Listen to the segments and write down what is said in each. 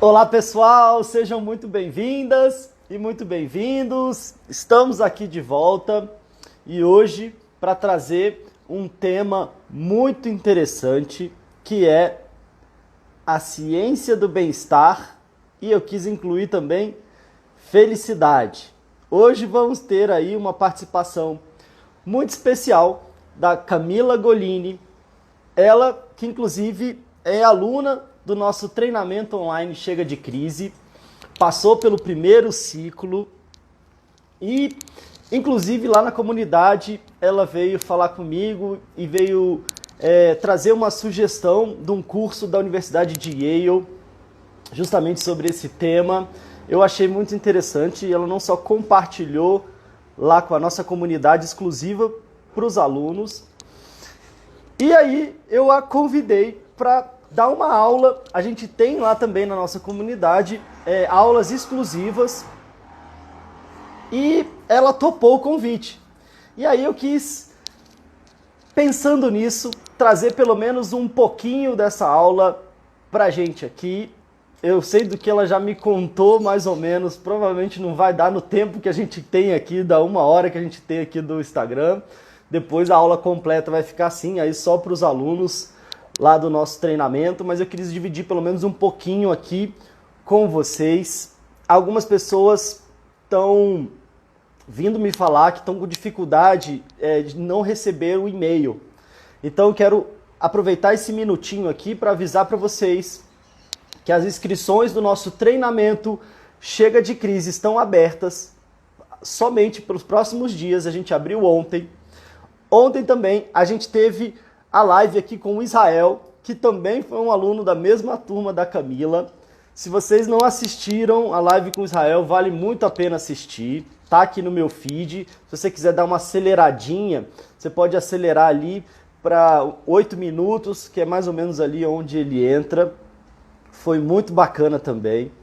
Olá pessoal, sejam muito bem-vindas e muito bem-vindos. Estamos aqui de volta e hoje para trazer um tema muito interessante que é a ciência do bem-estar e eu quis incluir também felicidade. Hoje vamos ter aí uma participação muito especial da Camila Golini, ela que inclusive é aluna do nosso treinamento online Chega de Crise, passou pelo primeiro ciclo e, inclusive, lá na comunidade, ela veio falar comigo e veio trazer uma sugestão de um curso da Universidade de Yale, justamente sobre esse tema. Eu achei muito interessante e ela não só compartilhou lá com a nossa comunidade exclusiva para os alunos, e aí eu a convidei para dar uma aula. A gente tem lá também na nossa comunidade aulas exclusivas e ela topou o convite. E aí eu quis, pensando nisso, trazer pelo menos um pouquinho dessa aula pra gente aqui. Eu sei do que ela já me contou mais ou menos, provavelmente não vai dar no tempo que a gente tem aqui, da 1 hora que a gente tem aqui do Instagram. Depois a aula completa vai ficar assim, aí só para os alunos lá do nosso treinamento, mas eu queria dividir pelo menos um pouquinho aqui com vocês. Algumas pessoas estão vindo me falar que estão com dificuldade de não receber o e-mail. Então eu quero aproveitar esse minutinho aqui para avisar para vocês que as inscrições do nosso treinamento Chega de Crise estão abertas somente pelos próximos dias. A gente abriu ontem. Ontem também a gente teve a live aqui com o Israel, que também foi um aluno da mesma turma da Camila. Se vocês não assistiram a live com o Israel, vale muito a pena assistir. Tá aqui no meu feed. Se você quiser dar uma aceleradinha, você pode acelerar ali para 8 minutos, que é mais ou menos ali onde ele entra. Foi muito bacana também.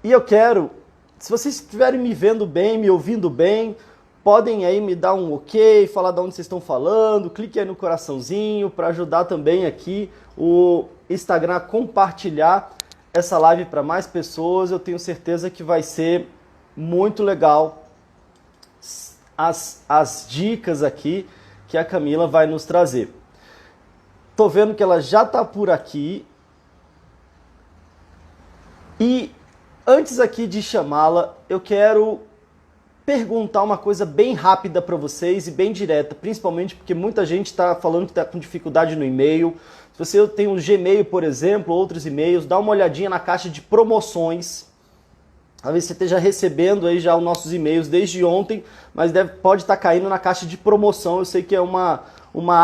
E eu quero, se vocês estiverem me vendo bem, me ouvindo bem, podem aí me dar um ok, falar de onde vocês estão falando, clique aí no coraçãozinho para ajudar também aqui o Instagram a compartilhar essa live para mais pessoas. Eu tenho certeza que vai ser muito legal as dicas aqui que a Camila vai nos trazer. Tô vendo que ela já está por aqui. E antes aqui de chamá-la, eu quero perguntar uma coisa bem rápida para vocês e bem direta, principalmente porque muita gente está falando que está com dificuldade no e-mail. Se você tem um Gmail, por exemplo, outros e-mails, dá uma olhadinha na caixa de promoções. Talvez você esteja recebendo aí já os nossos e-mails desde ontem, mas pode estar caindo na caixa de promoção. Eu sei que é uma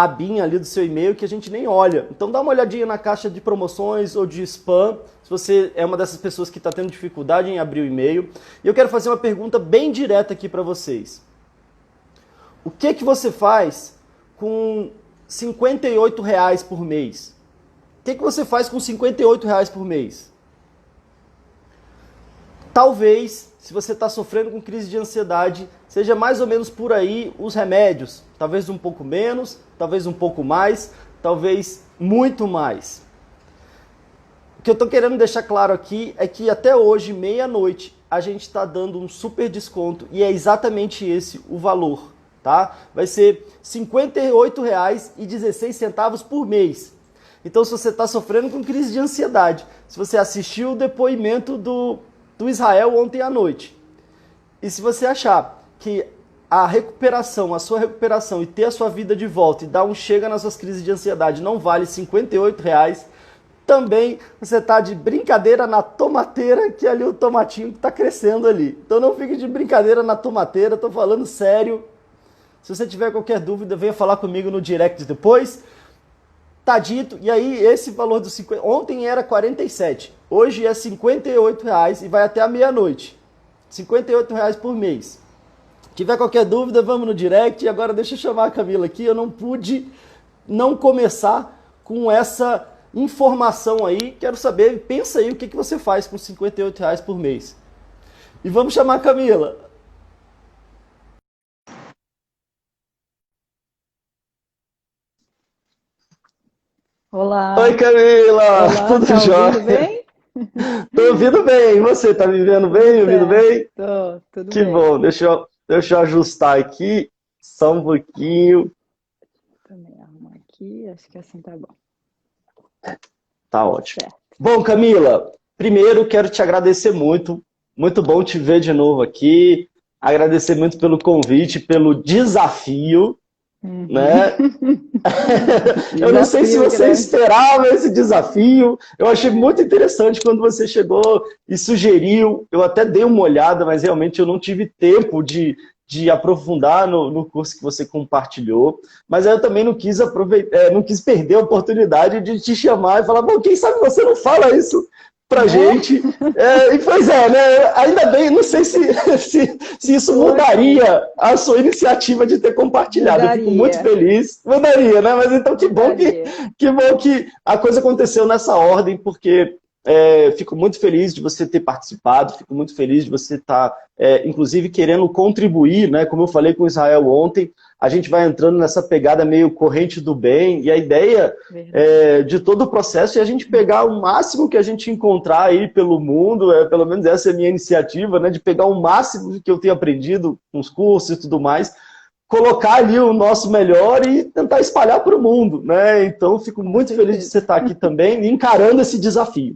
abinha ali do seu e-mail que a gente nem olha. Então dá uma olhadinha na caixa de promoções ou de spam, se você é uma dessas pessoas que está tendo dificuldade em abrir o e-mail. E eu quero fazer uma pergunta bem direta aqui para vocês. O que você faz com R$ 58 por mês? O que você faz com R$ 58 por mês? Talvez, se você está sofrendo com crise de ansiedade, seja mais ou menos por aí os remédios. Talvez um pouco menos, talvez um pouco mais, talvez muito mais. O que eu estou querendo deixar claro aqui é que até hoje, meia-noite, a gente está dando um super desconto e é exatamente esse o valor, tá? Vai ser R$ 58,16 por mês. Então, se você está sofrendo com crise de ansiedade, se você assistiu o depoimento do Israel ontem à noite, e se você achar que a sua recuperação e ter a sua vida de volta e dar um chega nas suas crises de ansiedade não vale R$ 58, também você está de brincadeira na tomateira, que é ali o tomatinho que está crescendo ali. Então não fique de brincadeira na tomateira, estou falando sério. Se você tiver qualquer dúvida, venha falar comigo no direct depois. Tá dito, e aí esse valor dos 50, ontem era 47, hoje é R$ 58 e vai até a meia-noite. R$ 58 por mês. Se tiver qualquer dúvida, vamos no direct. E agora deixa eu chamar a Camila aqui, eu não pude não começar com essa informação aí. Quero saber, pensa aí o que você faz com R$ 58 por mês. E vamos chamar a Camila. Oi, Olá, Camila! olá, Tudo tá ouvindo jóia? bem? Tô ouvindo bem. E você, tá me vendo Tudo bem? Ouvindo certo. bem? Tô, tudo Que bem. bom. Deixa eu ajustar aqui. Só um pouquinho. Também arrumar aqui, acho que assim tá bom. Tá ótimo. Certo. Bom, Camila, primeiro quero te agradecer muito. Muito bom te ver de novo aqui. Agradecer muito pelo convite, pelo desafio, Uhum. né? Eu não sei se Desafio você grande. esperava esse desafio. Eu achei muito interessante quando você chegou e sugeriu. Eu até dei uma olhada, mas realmente eu não tive tempo de aprofundar no curso que você compartilhou. Mas aí eu também não quis aproveitar, não quis perder a oportunidade de te chamar e falar, bom, quem sabe você não fala isso pra Né? gente. E pois é, né? Ainda bem, não sei se isso Poxa, mudaria a sua iniciativa de ter compartilhado. Eu fico muito mudaria. feliz. Mudaria, né? Mas então Mudaria. que bom que a coisa aconteceu nessa ordem, porque fico muito feliz de você ter participado, fico muito feliz de você estar, inclusive, querendo contribuir, né? Como eu falei com o Israel ontem, a gente vai entrando nessa pegada meio corrente do bem, e a ideia Verdade. de todo o processo é a gente pegar o máximo que a gente encontrar aí pelo mundo, pelo menos essa é a minha iniciativa, né? De pegar o máximo que eu tenho aprendido com os cursos e tudo mais, colocar ali o nosso melhor e tentar espalhar para o mundo, né? Então, fico Com muito feliz de certeza. você estar aqui também, encarando esse desafio.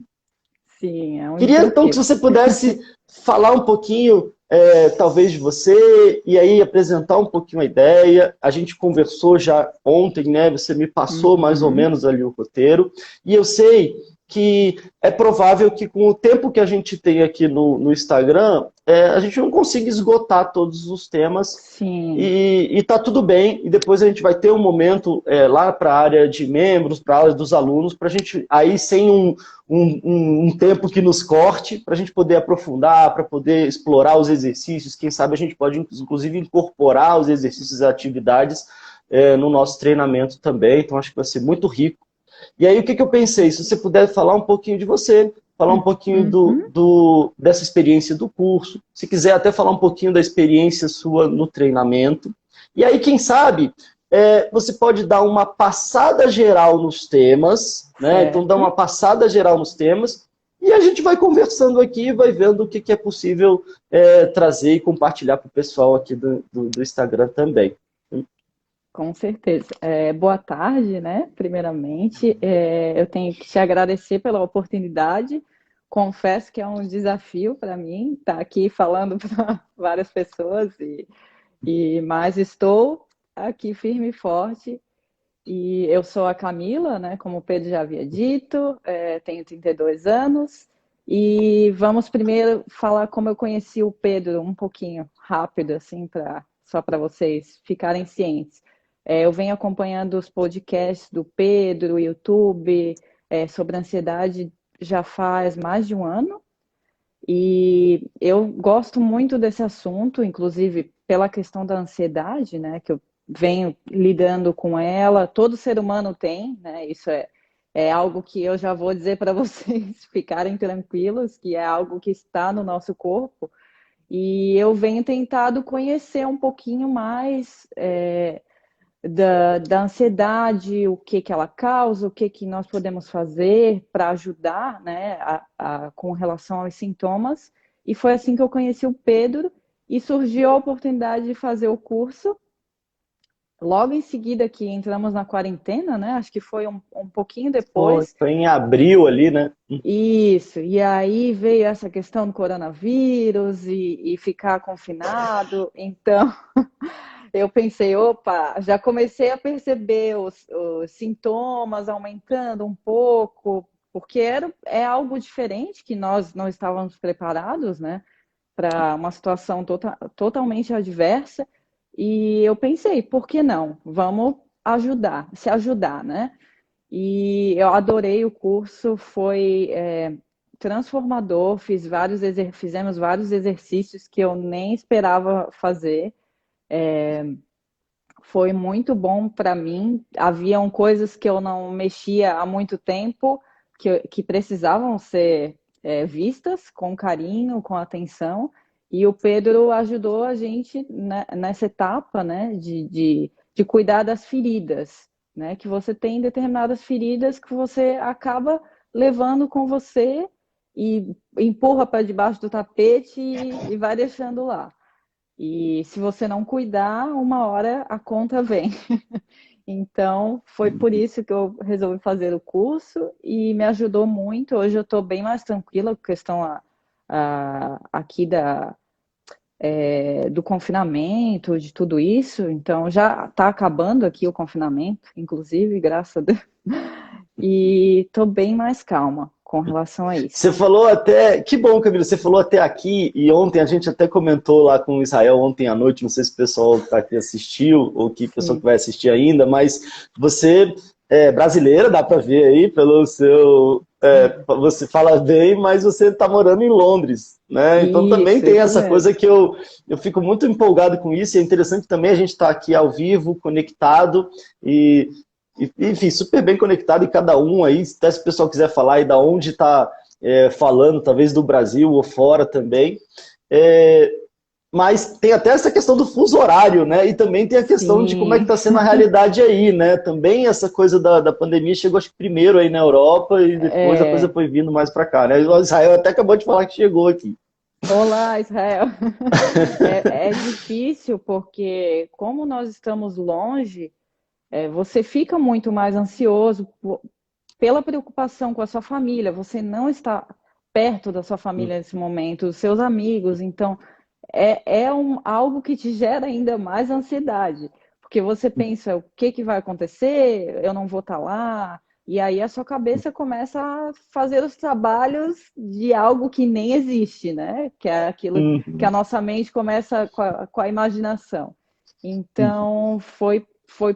Sim, é um Queria então que desafio. você pudesse falar um pouquinho, talvez, de você, e aí apresentar um pouquinho a ideia. A gente conversou já ontem, né? Você me passou mais ou Uhum. menos ali o roteiro, e eu sei que é provável que com o tempo que a gente tem aqui no Instagram, a gente não consiga esgotar todos os temas. Sim, E tá tudo bem, e depois a gente vai ter um momento lá para a área de membros, para a área dos alunos, para a gente, aí sem um tempo que nos corte, para a gente poder aprofundar, para poder explorar os exercícios. Quem sabe a gente pode, inclusive, incorporar os exercícios e atividades no nosso treinamento também. Então, acho que vai ser muito rico. E aí, o que eu pensei? Se você puder falar um pouquinho de você, falar um pouquinho uhum. dessa experiência do curso, se quiser até falar um pouquinho da experiência sua no treinamento. E aí, quem sabe, você pode dar uma passada geral nos temas, né? Então, dar uma Certo. passada geral nos temas, e a gente vai conversando aqui e vai vendo o que é possível trazer e compartilhar para o pessoal aqui do Instagram também. Com certeza. Boa tarde, né? Primeiramente, eu tenho que te agradecer pela oportunidade. Confesso que é um desafio para mim estar aqui falando para várias pessoas, mas estou aqui firme e forte. E eu sou a Camila, né? Como o Pedro já havia dito, tenho 32 anos. E vamos primeiro falar como eu conheci o Pedro, um pouquinho rápido, assim, só para vocês ficarem cientes. Eu venho acompanhando os podcasts do Pedro, YouTube, sobre ansiedade já faz mais de um ano. E eu gosto muito desse assunto, inclusive pela questão da ansiedade, né? Que eu venho lidando com ela. Todo ser humano tem, né? É algo que eu já vou dizer para vocês ficarem tranquilos, que é algo que está no nosso corpo. E eu venho tentado conhecer um pouquinho mais da ansiedade, o que que ela causa, o que que nós podemos fazer para ajudar, né, com relação aos sintomas. E foi assim que eu conheci o Pedro e surgiu a oportunidade de fazer o curso. Logo em seguida que entramos na quarentena, né? Acho que foi um pouquinho depois. Foi em abril ali, né? Isso, e aí veio essa questão do coronavírus e ficar confinado. Então, eu pensei, opa, já comecei a perceber os sintomas aumentando um pouco, porque é algo diferente que nós não estávamos preparados, né, para uma situação totalmente adversa. E eu pensei, por que não? Vamos ajudar, se ajudar, né? E eu adorei o curso, foi transformador, fizemos vários exercícios que eu nem esperava fazer. Foi muito bom para mim. Haviam coisas que eu não mexia há muito tempo, que precisavam ser vistas com carinho, com atenção. E o Pedro ajudou a gente nessa etapa, né, de cuidar das feridas, né? Que você tem determinadas feridas que você acaba levando com você e empurra para debaixo do tapete e vai deixando lá. E se você não cuidar, uma hora a conta vem. Então, foi por isso que eu resolvi fazer o curso e me ajudou muito. Hoje eu estou bem mais tranquila com a questão aqui do confinamento, de tudo isso. Então, já está acabando aqui o confinamento, inclusive, graças a Deus. E estou bem mais calma com relação a isso. Você falou até... Que bom, Camila, você falou até aqui, e ontem a gente até comentou lá com o Israel, ontem à noite, não sei se o pessoal que está aqui assistiu, ou que pessoa que vai assistir ainda, mas você é brasileira, dá para ver aí, pelo seu... você fala bem, mas você está morando em Londres, né? Então também tem essa coisa que eu fico muito empolgado com isso, e é interessante também a gente estar aqui ao vivo, conectado, enfim, super bem conectado, e cada um aí, até se o pessoal quiser falar aí da onde está falando, talvez do Brasil ou fora também. Mas tem até essa questão do fuso horário, né? E também tem a questão de como é que está sendo a realidade aí, né? Também essa coisa da pandemia chegou, acho que primeiro aí na Europa e depois a coisa foi vindo mais para cá, né? O Israel até acabou de falar que chegou aqui. Olá, Israel. É difícil porque como nós estamos longe, você fica muito mais ansioso pela preocupação com a sua família. Você não está perto da sua família nesse momento, os seus amigos. Então, algo que te gera ainda mais ansiedade. Porque você pensa, o que vai acontecer? Eu não vou estar lá. E aí a sua cabeça começa a fazer os trabalhos de algo que nem existe, né? Que é aquilo que a nossa mente começa com a imaginação. Então, foi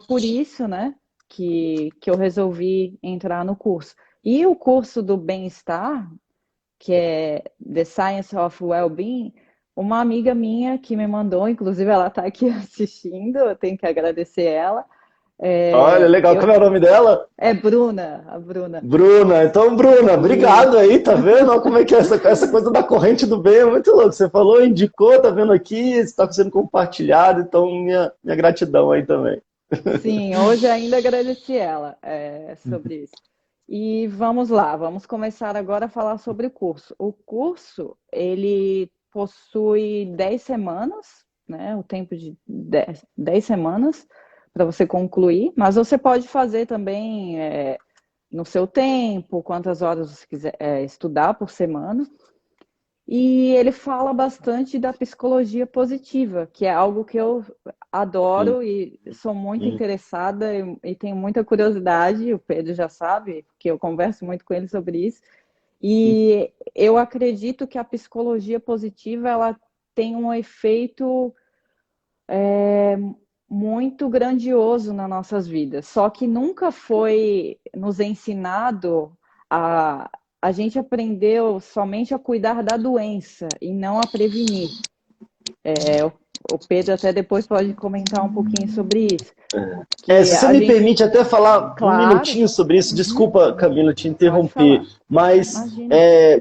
por isso, né, que eu resolvi entrar no curso. E o curso do bem-estar, que é The Science of Well-being, uma amiga minha que me mandou, inclusive ela está aqui assistindo, eu tenho que agradecer ela. Olha, legal. Como é o nome dela? É Bruna, a Bruna. Bruna. Então, Bruna, obrigado aí, tá vendo? Olha como é que é essa coisa da corrente do bem é muito louco. Você falou, indicou, tá vendo aqui, está sendo compartilhado, então minha gratidão aí também. Sim, hoje ainda agradeci ela sobre isso. E vamos lá, vamos começar agora a falar sobre o curso. O curso, ele possui 10 semanas, né? O tempo de 10 semanas para você concluir, mas você pode fazer também no seu tempo, quantas horas você quiser estudar por semana. E ele fala bastante da psicologia positiva, que é algo que eu adoro e sou muito interessada e tenho muita curiosidade. O Pedro já sabe, porque eu converso muito com ele sobre isso. E eu acredito que a psicologia positiva ela tem um efeito muito grandioso nas nossas vidas. Só que nunca foi nos ensinado a gente aprendeu somente a cuidar da doença e não a prevenir. O Pedro até depois pode comentar um pouquinho sobre isso. Se você me permite até falar um minutinho sobre isso, desculpa, Camila, te interromper, mas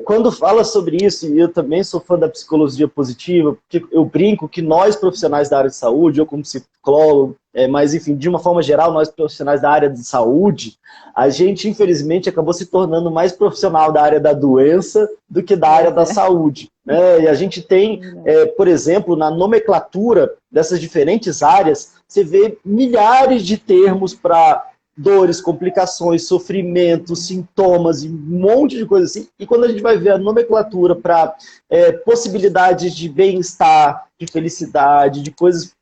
quando fala sobre isso, e eu também sou fã da psicologia positiva, porque eu brinco que nós profissionais da área de saúde, eu como psicólogo, mas enfim, de uma forma geral, nós profissionais da área de saúde, a gente infelizmente acabou se tornando mais profissional da área da doença do que da área da saúde. E a gente tem, por exemplo, na nomenclatura dessas diferentes áreas, você vê milhares de termos para dores, complicações, sofrimentos, sintomas e um monte de coisa assim. E quando a gente vai ver a nomenclatura para possibilidades de bem-estar, de felicidade, de coisas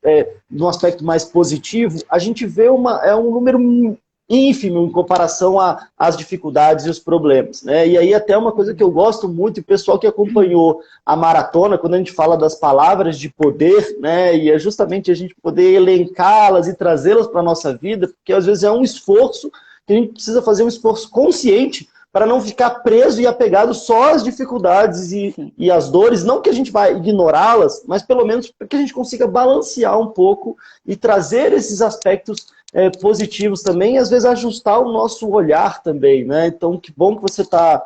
num aspecto mais positivo, a gente vê um número ínfimo em comparação às dificuldades e os problemas, né? E aí até uma coisa que eu gosto muito, e o pessoal que acompanhou a maratona, quando a gente fala das palavras de poder, né? E é justamente a gente poder elencá-las e trazê-las para a nossa vida, porque às vezes é um esforço que a gente precisa fazer, um esforço consciente para não ficar preso e apegado só às dificuldades e às dores, não que a gente vai ignorá-las, mas pelo menos para que a gente consiga balancear um pouco e trazer esses aspectos positivos também, e às vezes ajustar o nosso olhar também, né? Então, que bom que você está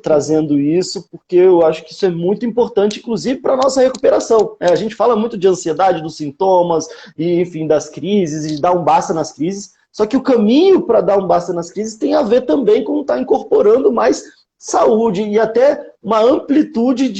trazendo isso, porque eu acho que isso é muito importante, inclusive para a nossa recuperação. A gente fala muito de ansiedade, dos sintomas, e enfim, das crises, e de dar um basta nas crises, só que o caminho para dar um basta nas crises tem a ver também com estar incorporando mais saúde e até uma amplitude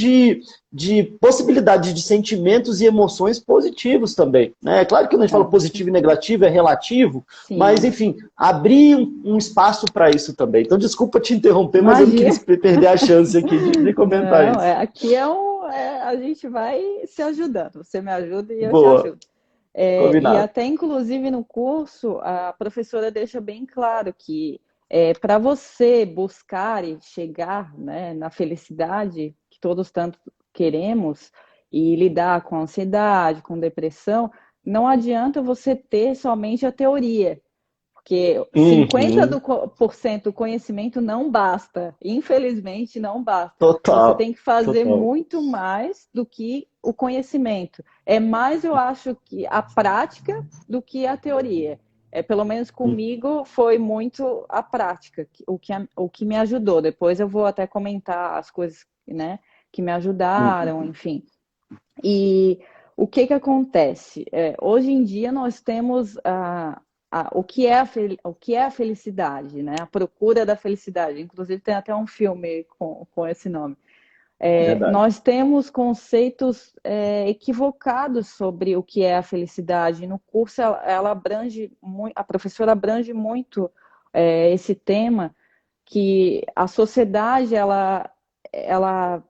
de possibilidade de sentimentos e emoções positivos também, né? É claro que quando a gente fala positivo e negativo é relativo, Sim. mas enfim, abrir um espaço para isso também. Então, desculpa te interromper, mas eu não Imagina. queria perder a chance aqui de comentar Não, isso. aqui a gente vai se ajudando. Você me ajuda e eu te Boa, ajudo. E combinado. até, inclusive, no curso, a professora deixa bem claro que para você buscar e chegar, né, na felicidade que todos tanto queremos e lidar com ansiedade, com depressão, não adianta você ter somente a teoria. Porque Uhum, 50% do conhecimento não basta. Infelizmente, não basta. Você total, tem que fazer total. muito mais do que o conhecimento. É mais, eu acho, que a prática do que a teoria. Pelo menos comigo foi muito a prática, o que me ajudou. Depois eu vou até comentar as coisas, né, que me Uhum. ajudaram, enfim. E o que que acontece? Hoje em dia nós temos o que é o que é a felicidade, né? A procura da felicidade. Inclusive tem até um filme com esse nome. Verdade. Nós temos conceitos equivocados sobre o que é a felicidade. No curso ela abrange muito, a professora abrange muito esse tema, que a sociedade ela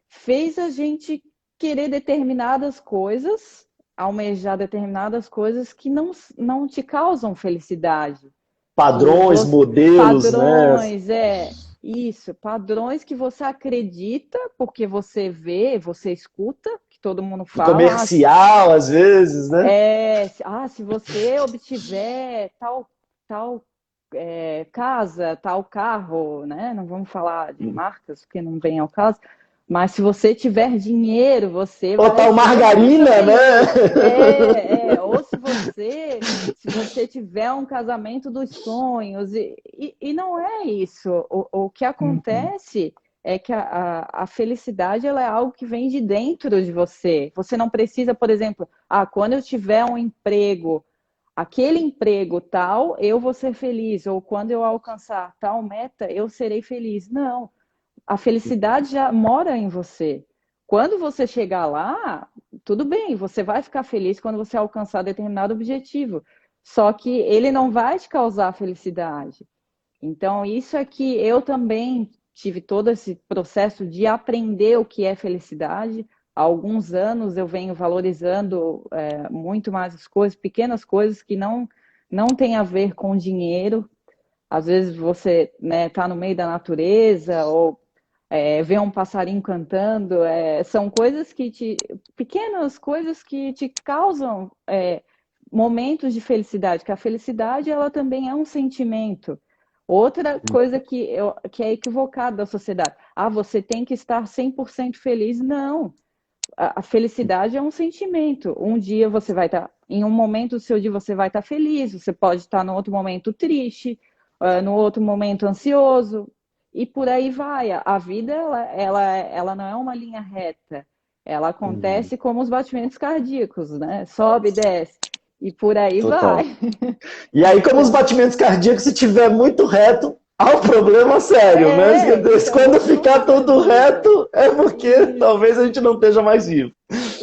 fez a gente querer determinadas coisas, almejar determinadas coisas que não te causam felicidade. Que Padrões, você, modelos, né? padrões, isso, padrões que você acredita, porque você vê, você escuta, que todo mundo Do fala, comercial, às vezes, né? se você obtiver tal casa, tal carro, né? Não vamos falar de marcas, porque não vem ao caso, mas se você tiver dinheiro, você Ou vai tal ser muito margarina, né? feliz. Ou se você tiver um casamento dos sonhos, e não é isso. O que Uhum. acontece é que a felicidade ela é algo que vem de dentro de você. Você não precisa, por exemplo, quando eu tiver um emprego, aquele emprego tal, eu vou ser feliz, ou quando eu alcançar tal meta, eu serei feliz. Não, a felicidade já mora em você. Quando você chegar lá, tudo bem, você vai ficar feliz quando você alcançar determinado objetivo. Só que ele não vai te causar felicidade. Então, isso é que eu também tive todo esse processo de aprender o que é felicidade. Há alguns anos eu venho valorizando muito mais as coisas, pequenas coisas que não têm a ver com dinheiro. Às vezes você tá no meio da natureza ou vê um passarinho cantando, são coisas pequenas coisas que te causam momentos de felicidade, que a felicidade ela também é um sentimento. Outra coisa que é equivocada da sociedade. Você tem que estar 100% feliz. Não. A felicidade é um sentimento. Um dia você vai estar, em um momento do seu dia você vai estar feliz, você pode estar no outro momento triste, no outro momento ansioso, e por aí vai. A vida, ela não é uma linha reta. Ela Uhum. acontece como os batimentos cardíacos, né? Sobe e desce. E por aí Total. vai. E aí, como os Então, batimentos cardíacos, se tiver muito reto, há um problema sério, né? então Quando não ficar tudo precisa. reto, é porque Isso, talvez a gente não esteja mais vivo.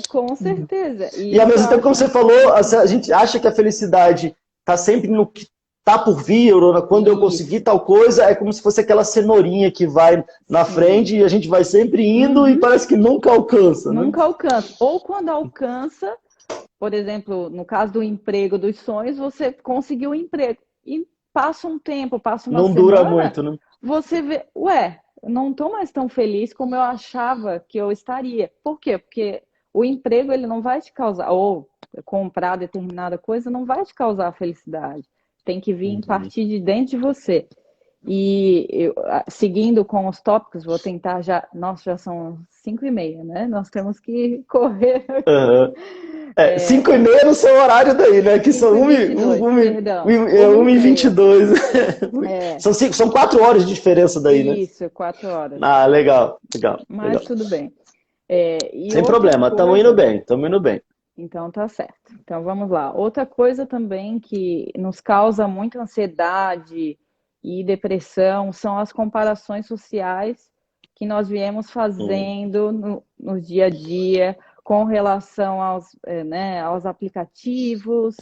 com certeza. E E ao isso eu mesmo tempo, como acho você falou, a gente acha que a felicidade está sempre no que está por vir, ou quando eu conseguir isso, tal coisa, é como se fosse aquela cenourinha que vai na sim. frente e a gente vai sempre indo e Uhum. parece que nunca alcança, né? Nunca alcança. Ou quando alcança, por exemplo, no caso do emprego dos sonhos, você conseguiu um emprego. E passa um tempo, passa uma Não dura semana, muito, né? você vê, eu não estou mais tão feliz como eu achava que eu estaria. Por quê? Porque o emprego ele não vai te causar, ou comprar determinada coisa não vai te causar felicidade. Tem que vir a Uhum. partir de dentro de você. E seguindo com os tópicos, vou tentar já. Nossa, já são 5h30, né? Nós temos que correr. Uhum. 5h30 no seu horário daí, né? Que são 5h22, perdão. 1h30. 1h22. É, São 4 horas de diferença daí, né? isso, 4 horas. Ah, legal, legal, Mas legal. tudo bem. E Sem outra problema, estamos indo coisa, bem, estamos indo bem. então tá certo. Então vamos lá. Outra coisa também que nos causa muita ansiedade e depressão, são as comparações sociais que nós viemos Hum, fazendo no dia a dia com relação né, aos aplicativos,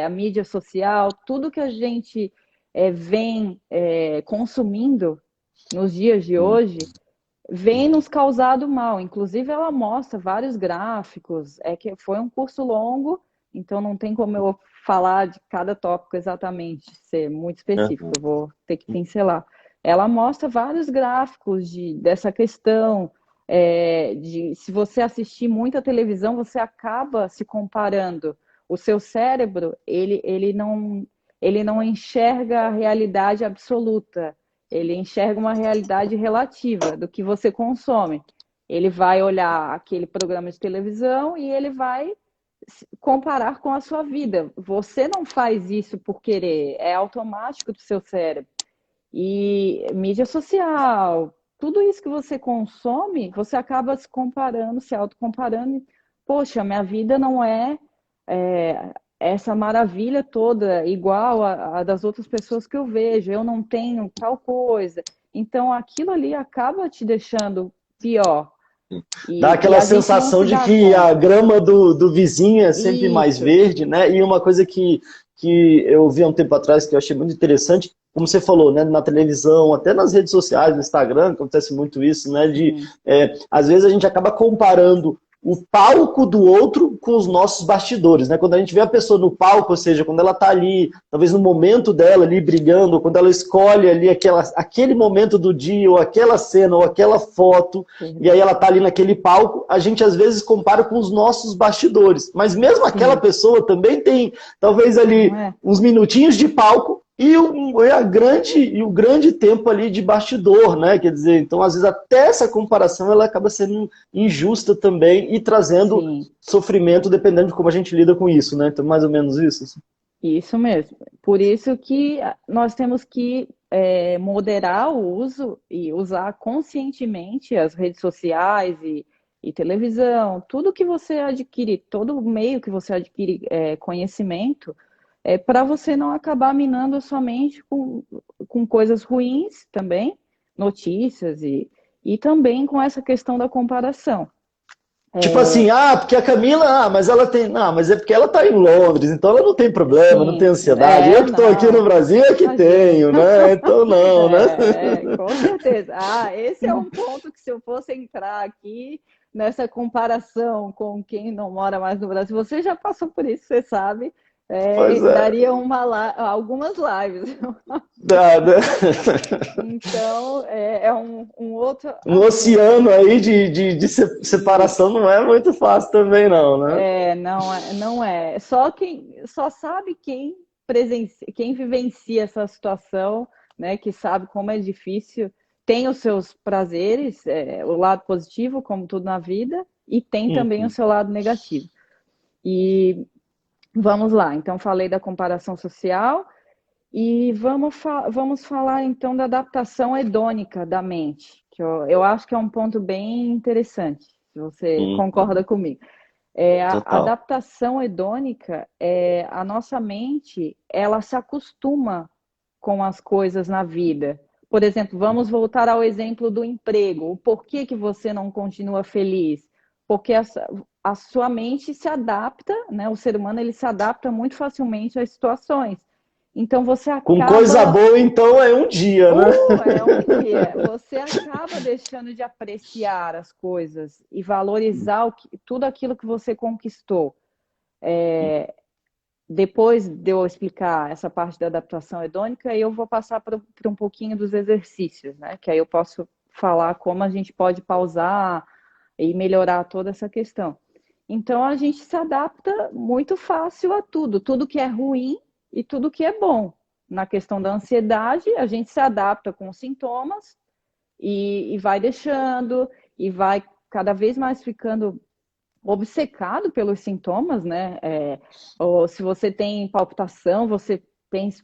a mídia social, tudo que a gente vem consumindo nos dias de hum. hoje vem nos causado mal. Inclusive, ela mostra vários gráficos. É que foi um curso longo, então não tem como eu falar de cada tópico exatamente, ser muito específico. Aham. Eu vou ter que pincelar. Ela mostra vários gráficos dessa questão. De se você assistir muita televisão, você acaba se comparando. O seu cérebro, ele não enxerga a realidade absoluta, ele enxerga uma realidade relativa do que você consome. Ele vai olhar aquele programa de televisão e ele vai comparar com a sua vida. Você não faz isso por querer, é automático do seu cérebro. E mídia social, tudo isso que você consome, você acaba se comparando, se autocomparando. Poxa, minha vida não essa maravilha toda igual a das outras pessoas que eu vejo. Eu não tenho tal coisa. Então, aquilo ali acaba te deixando pior. Dá E aquela a gente não sensação se de dá que a conta. grama do vizinho é sempre mais Isso, verde, né? E uma coisa que eu vi há um tempo atrás que eu achei muito interessante, como você falou, né? Na televisão, até nas redes sociais, no Instagram, acontece muito isso, né? sim, Às vezes a gente acaba comparando o palco do outro com os nossos bastidores, né? Quando a gente vê a pessoa no palco, ou seja, quando ela está ali, talvez no momento dela ali brigando, ou quando ela escolhe ali aquele momento do dia, ou aquela cena, ou aquela foto, e aí verdade. ela está ali naquele palco, a gente às vezes compara com os nossos bastidores. Mas mesmo aquela Sim, pessoa também tem, talvez não ali, é? uns minutinhos de palco e o grande tempo ali de bastidor, né? Quer dizer, então às vezes até essa comparação ela acaba sendo injusta também e trazendo Sim. sofrimento dependendo de como a gente lida com isso, né? Então mais ou menos isso, assim. Isso mesmo. Por isso que nós temos que moderar o uso e usar conscientemente as redes sociais e televisão, tudo que você adquire, todo meio que você adquire conhecimento, para você não acabar minando a sua mente com coisas ruins também, notícias e também com essa questão da comparação. Tipo assim, porque a Camila, mas ela tem. Não, mas é porque ela tá em Londres, então ela não tem problema, não tem Sim, ansiedade. Eu que estou aqui no não, Brasil é que imagina. tenho, né? Então não, né? Com certeza. Ah, esse é um ponto que se eu fosse entrar aqui nessa comparação com quem não mora mais no Brasil, você já passou por isso, você sabe, Pois daria é. algumas lives. Dá, né? Então, é um outro Um assunto. oceano aí de separação Isso. não é muito fácil também, não, né? Não é. Só sabe quem vivencia essa situação, né? Que sabe como é difícil. Tem os seus prazeres, o lado positivo, como tudo na vida, e tem também o Uhum. seu lado negativo. E vamos lá. Então, falei da comparação social e vamos falar então da adaptação hedônica da mente, que eu acho que é um ponto bem interessante, se você Uhum. concorda comigo. A Total. adaptação hedônica, a nossa mente, ela se acostuma com as coisas na vida. Por exemplo, vamos voltar ao exemplo do emprego. O porquê que você não continua feliz? Porque a sua mente se adapta, né? O ser humano ele se adapta muito facilmente às situações. Então você Com coisa acaba boa, então, é um dia, né? é um dia. Você acaba deixando de apreciar as coisas e valorizar tudo aquilo que você conquistou. Depois de eu explicar essa parte da adaptação hedônica, eu vou passar para um pouquinho dos exercícios, né? Que aí eu posso falar como a gente pode pausar e melhorar toda essa questão. Então a gente se adapta muito fácil a tudo, tudo que é ruim e tudo que é bom. Na questão da ansiedade, a gente se adapta com os sintomas e vai deixando e vai cada vez mais ficando obcecado pelos sintomas, né? Ou se você tem palpitação, você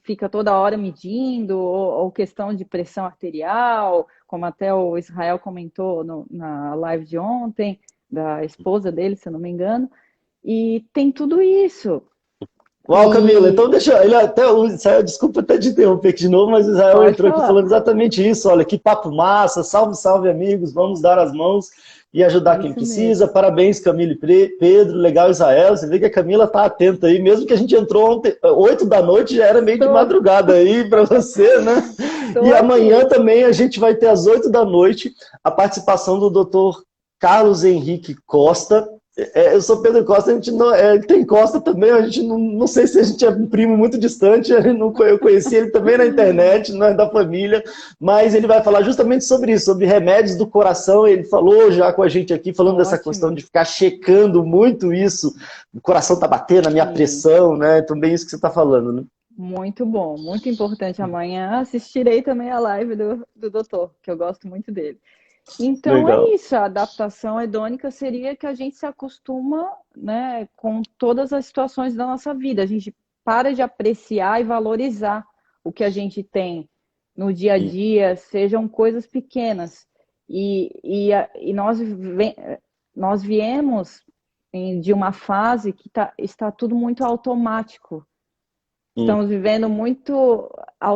fica toda hora medindo, ou questão de pressão arterial, como até o Israel comentou na live de ontem, da esposa dele, se eu não me engano, e tem tudo isso. Uau, Camila, então deixa ele até o Israel, desculpa até te interromper aqui de novo, mas o Israel Pode entrou aqui falar. falando exatamente isso. Olha, que papo massa, salve, salve, amigos, vamos dar as mãos e ajudar quem Isso precisa. mesmo. Parabéns, Camila e Pedro, legal, Israel. Você vê que a Camila tá atenta aí, mesmo que a gente entrou ontem, 8 da noite, já era meio de Tô, madrugada aí para você, né? tô E amanhã aqui. também a gente vai ter às 8 da noite a participação do Dr. Carlos Henrique Costa. Eu sou Pedro Costa, a gente não, ele tem Costa também, a gente não sei se a gente é um primo muito distante, eu conheci ele também na internet, não é da família, mas ele vai falar justamente sobre isso, sobre remédios do coração. Ele falou já com a gente aqui, falando dessa questão Ótimo. de ficar checando muito isso, o coração tá batendo, a minha Sim. pressão, né? Então, bem isso que você está falando, né? Muito bom, muito importante. Amanhã assistirei também a live do doutor, que eu gosto muito dele. Então é Legal. isso, a adaptação hedônica seria que a gente se acostuma, né, com todas as situações da nossa vida. A gente para de apreciar e valorizar o que a gente tem no dia a E, dia, sejam coisas pequenas. E nós viemos de uma fase que está tudo muito automático. e, Estamos vivendo muito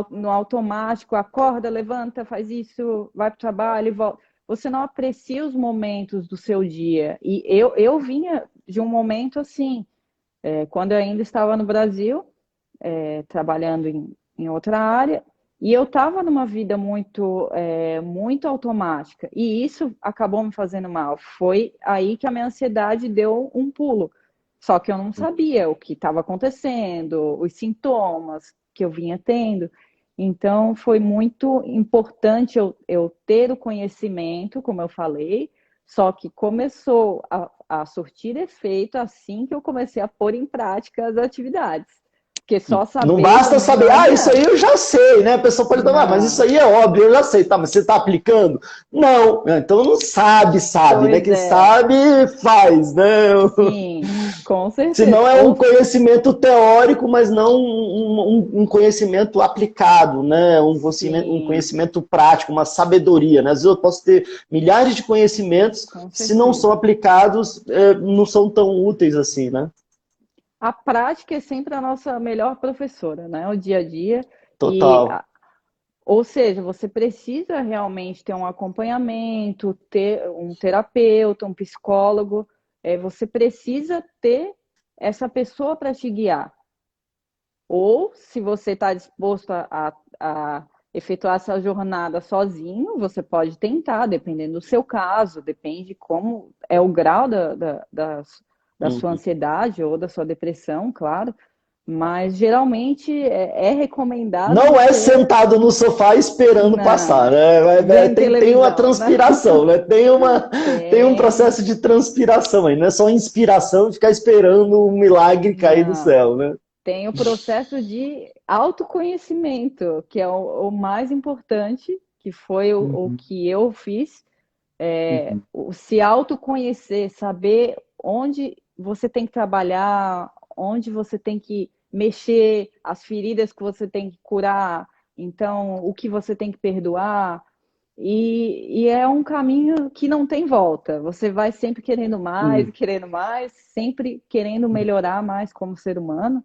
no automático, acorda, levanta, faz isso, vai para o trabalho e volta. Você não aprecia os momentos do seu dia. E eu vinha de um momento assim, quando eu ainda estava no Brasil, trabalhando em outra área, e eu estava numa vida muito automática. E isso acabou me fazendo mal. Foi aí que a minha ansiedade deu um pulo. Só que eu não sabia o que estava acontecendo, os sintomas que eu vinha tendo. Então, foi muito importante eu ter o conhecimento, como eu falei, só que começou a surtir efeito assim que eu comecei a pôr em prática as atividades. Porque só não saber basta também saber, não isso aí adianta. eu já sei, né? A pessoa pode falar, mas isso Não, aí é óbvio, eu já sei, tá, mas você está aplicando? Não, então não sabe, sabe, né? pois Quem é, sabe faz, né? sim, com Se certeza. não é um Ou conhecimento teórico, mas não um conhecimento aplicado, né? Um sim, conhecimento prático, uma sabedoria, né? Às vezes eu posso ter milhares de conhecimentos, com se não são certeza. aplicados, não são tão úteis assim, né? A prática é sempre a nossa melhor professora, né? O dia a dia. E, Total. ou seja, você precisa realmente ter um acompanhamento, ter um terapeuta, um psicólogo. Você precisa ter essa pessoa para te guiar. Ou, se você está disposto a efetuar essa jornada sozinho, você pode tentar, dependendo do seu caso, depende como é o grau da sua Uhum. ansiedade ou da sua depressão, claro. Mas geralmente é recomendado Não é você. sentado no sofá esperando passar, Não, né? vendo Tem uma televisão, né? transpiração, né? Tem um Tem. processo de transpiração aí, não é só inspiração e ficar esperando um milagre cair do Não. céu, né? Tem o processo de autoconhecimento, que é o mais importante, que foi o Uhum, que eu fiz. uhum, O se autoconhecer, saber onde você tem que trabalhar, onde você tem que mexer, as feridas que você tem que curar, então o que você tem que perdoar. E é um caminho que não tem volta. Você vai sempre uhum, querendo mais, sempre querendo melhorar mais como ser humano,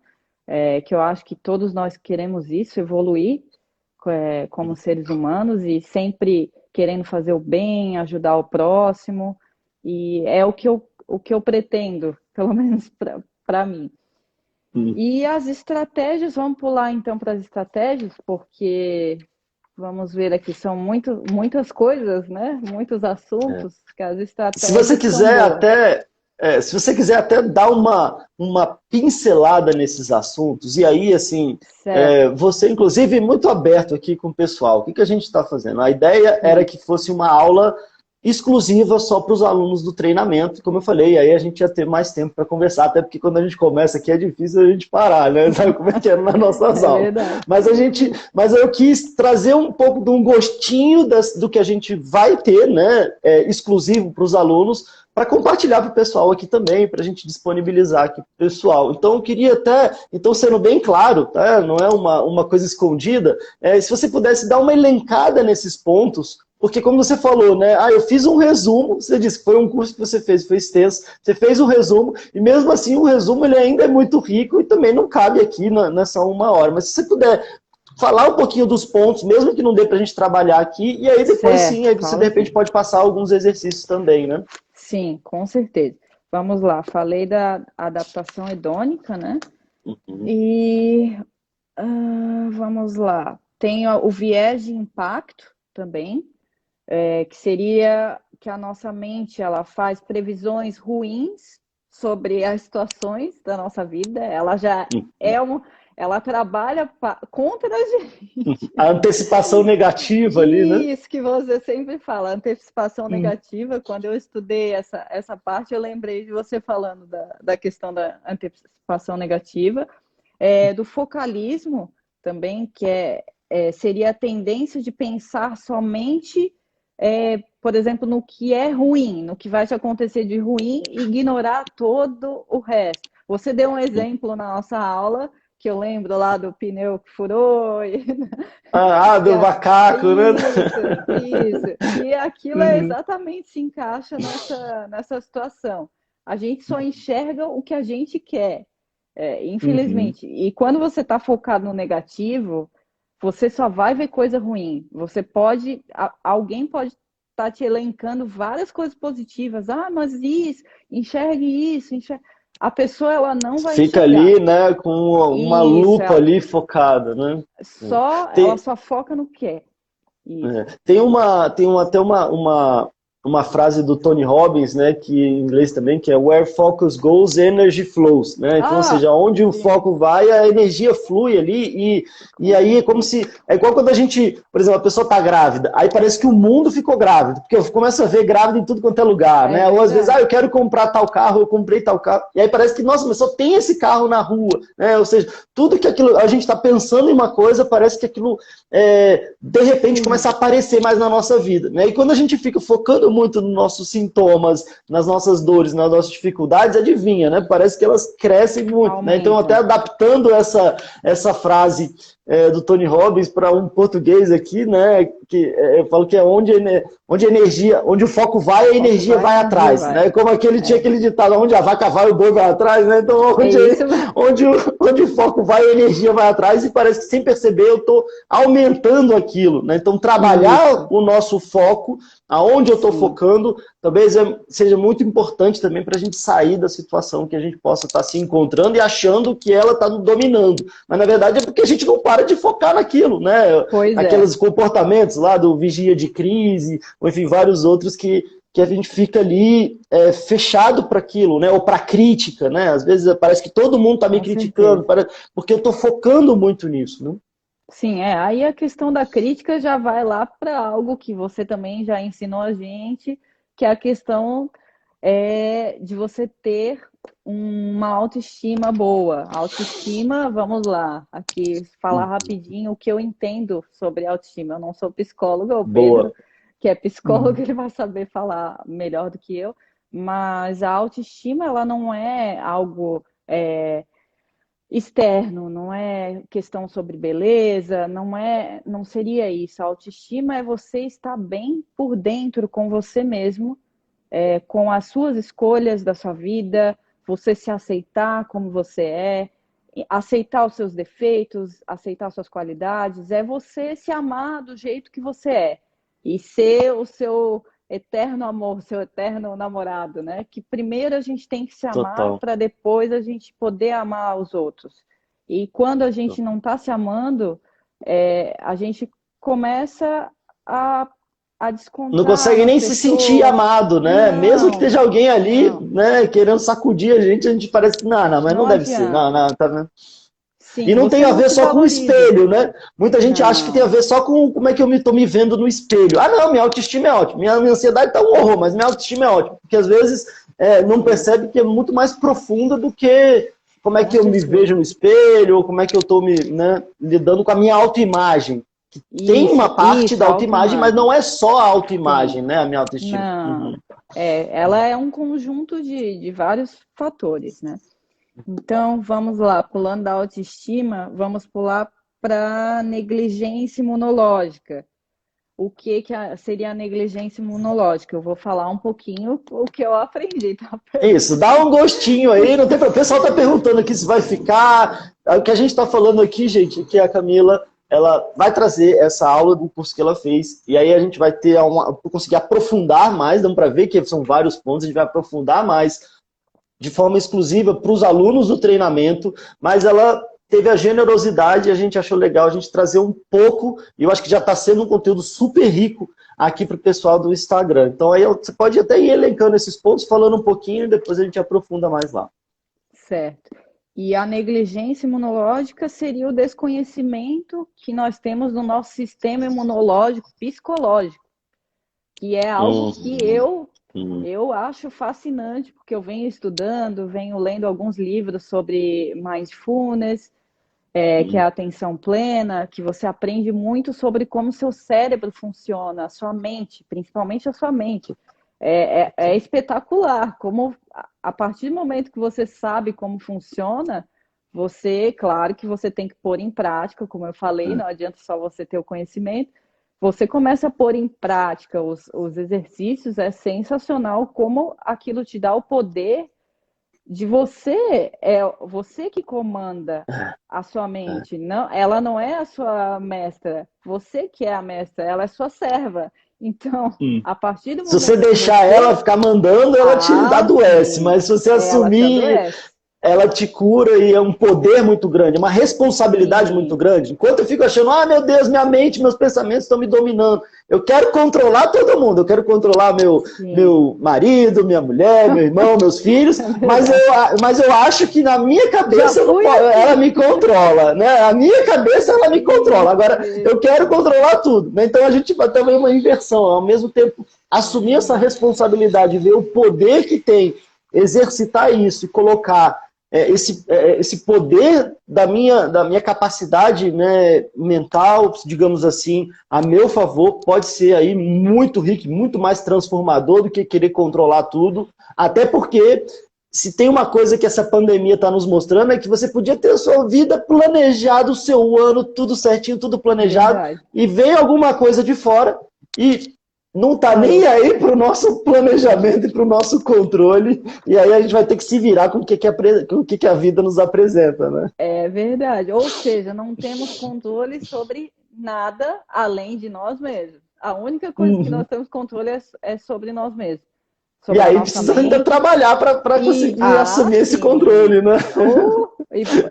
que eu acho que todos nós queremos isso, evoluir, como seres humanos e sempre querendo fazer o bem, ajudar o próximo. E é o que eu pretendo, pelo menos para mim. uhum. E as estratégias, vamos pular então para as estratégias, porque vamos ver aqui, são muitas coisas, né? Muitos assuntos que as Se você estratégias são quiser boas. até, se você quiser até dar uma pincelada nesses assuntos, e aí, assim, Certo, você, inclusive, muito aberto aqui com o pessoal, o que que a gente está fazendo? A ideia era sim, que fosse uma aula exclusiva só para os alunos do treinamento, como eu falei, aí a gente ia ter mais tempo para conversar, até porque quando a gente começa aqui é difícil a gente parar, né? Sabe como é que é nas nossas é aulas? verdade. Mas eu quis trazer um pouco de um gostinho do que a gente vai ter, né, exclusivo para os alunos, para compartilhar para o pessoal aqui também, para a gente disponibilizar aqui para o pessoal. Então, eu queria até, então sendo bem claro, tá? Não é uma coisa escondida, se você pudesse dar uma elencada nesses pontos, Porque como você falou, né? Eu fiz um resumo, você disse que foi um curso que você fez, foi extenso, você fez um resumo, e mesmo assim o resumo ele ainda é muito rico e também não cabe aqui nessa 1 hora. Mas se você puder falar um pouquinho dos pontos, mesmo que não dê para a gente trabalhar aqui, e aí depois sim, Certo, aí você de falo repente sim. pode passar alguns exercícios também, né? Sim, com certeza. Vamos lá, falei da adaptação hedônica, né? Uhum. E vamos lá. Tem o viés de impacto também, que seria que a nossa mente ela faz previsões ruins sobre as situações da nossa vida. Ela já Uhum. é ela trabalha contra a gente. A antecipação negativa ali, né? Isso que você sempre fala, antecipação Uhum. negativa. Quando eu estudei essa parte, eu lembrei de você falando da questão da antecipação negativa, do focalismo também, que seria a tendência de pensar somente, por exemplo, no que é ruim, no que vai te acontecer de ruim, e ignorar todo o resto. Você deu um exemplo na nossa aula, que eu lembro lá do pneu que furou, Do macaco, né? isso. E aquilo Uhum. exatamente se encaixa nessa situação. A gente só enxerga o que a gente quer, Uhum. infelizmente. E quando você está focado no negativo, você só vai ver coisa ruim. Alguém pode estar te elencando várias coisas positivas. Ah, mas enxergue isso, enxergue. A pessoa ela não vai Fica enxergar. ali, né, com uma Isso, lupa ali focada, né? ela Tem, só foca no que é. Isso. Até uma frase do Tony Robbins, né, que em inglês também, que é Where focus goes, energy flows, né? Então, ou Ah, seja, onde o sim, foco vai, a energia flui ali e com aí é como certeza. se é igual quando a gente, por exemplo, a pessoa está grávida, aí parece que o mundo ficou grávido, porque eu começo a ver grávida em tudo quanto é lugar, É né? Ou às vezes, verdade. eu quero comprar tal carro, eu comprei tal carro, e aí parece que, nossa, mas só tem esse carro na rua, né? Ou seja, tudo que aquilo a gente está pensando em uma coisa, parece que aquilo de repente começa a Sim, aparecer mais na nossa vida, né? E quando a gente fica focando muito nos nossos sintomas, nas nossas dores, nas nossas dificuldades, adivinha, né? Parece que elas crescem muito, né? Então, até aumentam. adaptando essa frase do Tony Robbins para um português aqui, né? Que eu falo que é onde a energia, onde o foco vai, a Foco energia vai, vai energia atrás, vai. né? Como tinha É, aquele ditado, onde a vaca vai, o boi vai atrás, né? Então, é isso. onde o foco vai, a energia vai atrás, e parece que sem perceber eu estou aumentando aquilo, né? Então, trabalhar Isso, o nosso foco, aonde eu estou sim, focando, talvez seja muito importante também para a gente sair da situação que a gente possa estar se encontrando e achando que ela está dominando. Mas, na verdade, é porque a gente não para de focar naquilo, né? pois é. Aqueles comportamentos lá do vigia de crise, ou enfim, vários outros que a gente fica ali fechado para aquilo, né? Ou para crítica, né? Às vezes parece que todo mundo está me Com criticando, certeza. porque eu estou focando muito nisso, né? Sim, aí a questão da crítica já vai lá para algo que você também já ensinou a gente, que é a questão de você ter uma autoestima boa. Autoestima, vamos lá, aqui falar rapidinho o que eu entendo sobre autoestima. Eu não sou psicóloga, o Pedro, Boa. que é psicólogo, Uhum. ele vai saber falar melhor do que eu, mas a autoestima, ela não é algo externo, não é questão sobre beleza, não seria isso. A autoestima é você estar bem por dentro com você mesmo, com as suas escolhas da sua vida, você se aceitar como você é, aceitar os seus defeitos, aceitar suas qualidades, é você se amar do jeito que você é e ser o seu eterno amor, seu eterno namorado, né? Que primeiro a gente tem que se amar Total. para depois a gente poder amar os outros. E quando a gente não está se amando, a gente começa a, a Não descontar consegue nas nem se sentir pessoas. amado, né? Mesmo que Não, esteja alguém ali, não, né, querendo sacudir a gente parece que, não, não, mas não não deve ser, não, adianta. não, tá vendo? E Sim, não tem você a não ver se só com o valoriza. espelho, né? Muita gente acha que tem a Não, ver só com como é que eu estou me vendo no espelho. Ah, não, minha autoestima é ótima, minha ansiedade está um horror, mas minha autoestima é ótima. Porque às vezes não sim, percebe que é muito mais profunda do que como é com que eu me vejo certeza. no espelho, ou como é que eu estou né, lidando com a minha autoimagem. Tem uma parte Isso, da autoimagem, mas autoimagem. não é só a Tem. autoimagem, né? A minha autoestima. Não. Uhum. Ela é um conjunto de vários fatores, né? Então, vamos lá, pulando da autoestima, vamos pular para negligência imunológica. o que seria a negligência imunológica. Eu vou falar um pouquinho o que eu aprendi, tá? Isso, dá um gostinho aí, não tem problema. O pessoal está perguntando aqui se vai ficar. O que a gente está falando aqui, gente, que a Camila ela vai trazer essa aula do curso que ela fez, e aí a gente vai ter conseguir aprofundar mais, dá para ver que são vários pontos, a gente vai aprofundar mais de forma exclusiva para os alunos do treinamento, mas ela teve a generosidade e a gente achou legal a gente trazer um pouco, e eu acho que já está sendo um conteúdo super rico aqui para o pessoal do Instagram. Então aí você pode até ir elencando esses pontos, falando um pouquinho, e depois a gente aprofunda mais lá. Certo. E a negligência imunológica seria o desconhecimento que nós temos no nosso sistema imunológico psicológico, que é algo que eu acho fascinante, porque eu venho estudando, venho lendo alguns livros sobre mindfulness, que é a atenção plena, que você aprende muito sobre como seu cérebro funciona, a sua mente, principalmente a sua mente. É espetacular, como a partir do momento que você sabe como funciona, claro que você tem que pôr em prática, como eu falei, não adianta só você ter o conhecimento, você começa a pôr em prática os exercícios, é sensacional como aquilo te dá o poder de você que comanda a sua mente, não, ela não é a sua mestra, você que é a mestra, ela é sua serva. Então, a partir do Se momento você que deixar ela ficar mandando, ela te adoece, sim, mas se você ela te assumir, adoece. ela te cura e é um poder muito grande, uma responsabilidade Sim, muito grande. Enquanto eu fico achando, meu Deus, minha mente, meus pensamentos estão me dominando. Eu quero controlar todo mundo, eu quero controlar sim, meu marido, minha mulher, meu irmão, meus filhos, é mas eu acho que na minha Já cabeça fui ela assim. me controla, né? A minha cabeça ela me controla. Agora, eu quero controlar tudo, né? Então a gente vai ter uma inversão, ao mesmo tempo assumir essa responsabilidade, ver o poder que tem, exercitar isso e colocar esse poder da minha capacidade, né, mental, digamos assim, a meu favor, pode ser aí muito rico, muito mais transformador do que querer controlar tudo, até porque se tem uma coisa que essa pandemia está nos mostrando é que você podia ter a sua vida planejada, o seu ano, tudo certinho, tudo planejado, Verdade. e vem alguma coisa de fora e não está nem aí para o nosso planejamento e para o nosso controle, e aí a gente vai ter que se virar com o que a vida nos apresenta, né? É verdade. Ou seja, não temos controle sobre nada além de nós mesmos. A única coisa que nós temos controle é sobre nós mesmos. E Sobre a aí nossa precisa ainda mente. trabalhar para conseguir assumir esse Sim. controle, né?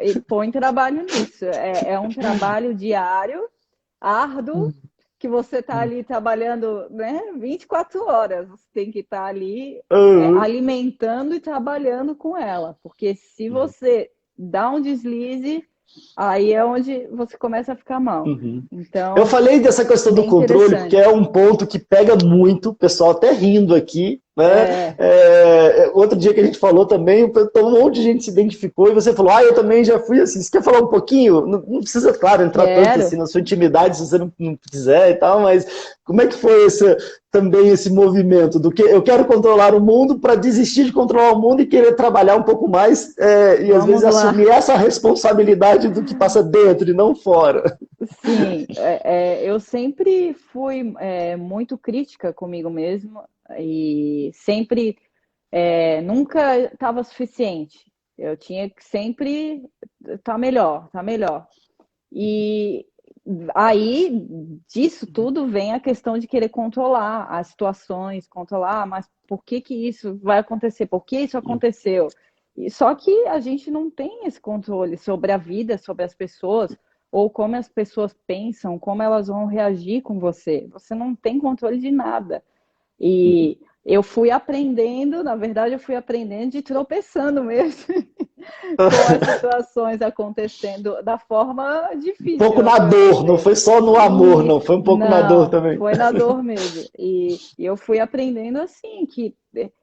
E põe trabalho nisso. É um trabalho diário, árduo, que você está ali trabalhando, né, 24 horas. Você tem que estar ali alimentando e trabalhando com ela. Porque se você dá um deslize, aí é onde você começa a ficar mal. Eu Então, falei dessa questão do bem controle, porque interessante. é um ponto que pega muito, o pessoal até rindo aqui, né? É, Outro dia que a gente falou também, um monte de gente se identificou e você falou, eu também já fui assim. Você quer falar um pouquinho? Não precisa, claro, entrar tanto quero. assim na sua intimidade se você não quiser e tal, mas como é que foi também esse movimento do que eu quero controlar o mundo para desistir de controlar o mundo e querer trabalhar um pouco mais e às vezes Vamos lá. assumir essa responsabilidade do que passa dentro e não fora. Sim, eu sempre fui muito crítica comigo mesma e sempre nunca estava suficiente. Eu tinha que sempre estar melhor, tá melhor. E aí disso tudo vem a questão de querer controlar as situações, controlar, mas por que que isso vai acontecer? Por que isso aconteceu? Só que a gente não tem esse controle sobre a vida, sobre as pessoas, ou como as pessoas pensam, como elas vão reagir com você. Você não tem controle de nada. E eu fui aprendendo, na verdade, eu fui aprendendo de tropeçando mesmo com as situações acontecendo da forma Um pouco difícil, a na meu dor, não dizer. foi só no amor, E não, foi um pouco na dor não, também. foi na dor mesmo. E eu fui aprendendo assim que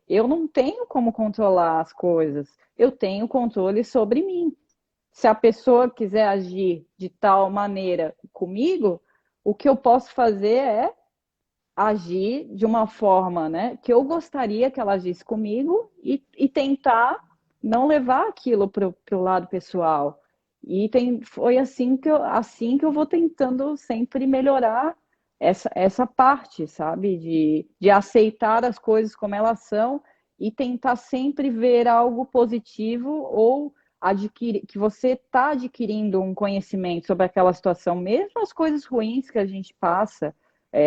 eu não tenho como controlar as coisas. Eu tenho controle sobre mim. Se a pessoa quiser agir de tal maneira comigo, o que eu posso fazer é agir de uma forma, né, que eu gostaria que ela agisse comigo e tentar não levar aquilo para o lado pessoal. Foi assim que eu vou tentando sempre melhorar essa parte, sabe? De aceitar as coisas como elas são e tentar sempre ver algo positivo ou adquirir, que você está adquirindo um conhecimento sobre aquela situação, mesmo as coisas ruins que a gente passa,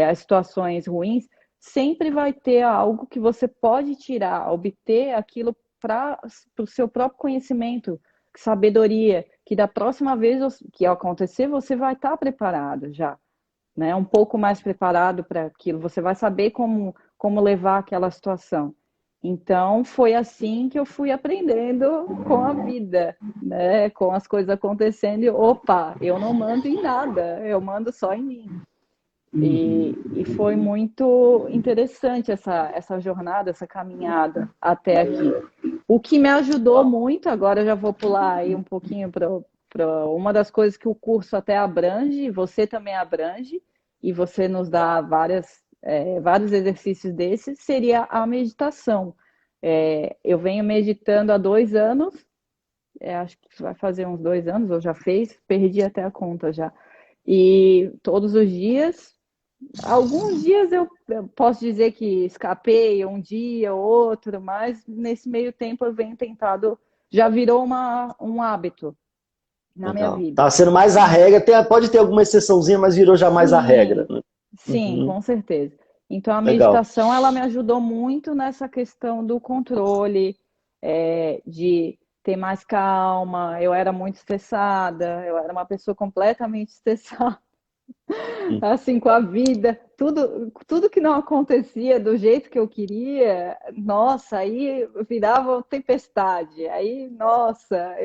as situações ruins, sempre vai ter algo que você pode tirar, obter aquilo para o seu próprio conhecimento, sabedoria, que da próxima vez que acontecer, você vai estar preparado já, né? Um pouco mais preparado para aquilo, você vai saber como levar aquela situação. Então, foi assim que eu fui aprendendo com a vida, né? Com as coisas acontecendo. E, opa, eu não mando em nada, eu mando só em mim. E foi muito interessante essa jornada, essa caminhada até aqui. O que me ajudou muito, agora eu já vou pular aí um pouquinho para uma das coisas que o curso até abrange, você também abrange, e você nos dá vários exercícios desses, seria a meditação. Eu venho meditando há 2 anos, acho que vai fazer uns 2 anos, ou já fez, perdi até a conta já. E todos os dias, alguns dias eu posso dizer que escapei um dia ou outro, mas nesse meio tempo eu venho tentado, já virou um hábito na minha Legal. vida. Tá sendo mais a regra, pode ter alguma exceçãozinha, mas virou já mais a regra, Sim, né? sim, Uhum. com certeza. Então a Legal. meditação ela me ajudou muito nessa questão do controle, de ter mais calma. Eu era muito estressada, eu era uma pessoa completamente estressada. Hum. Assim, com a vida, tudo que não acontecia do jeito que eu queria, nossa, aí virava tempestade. Aí, nossa,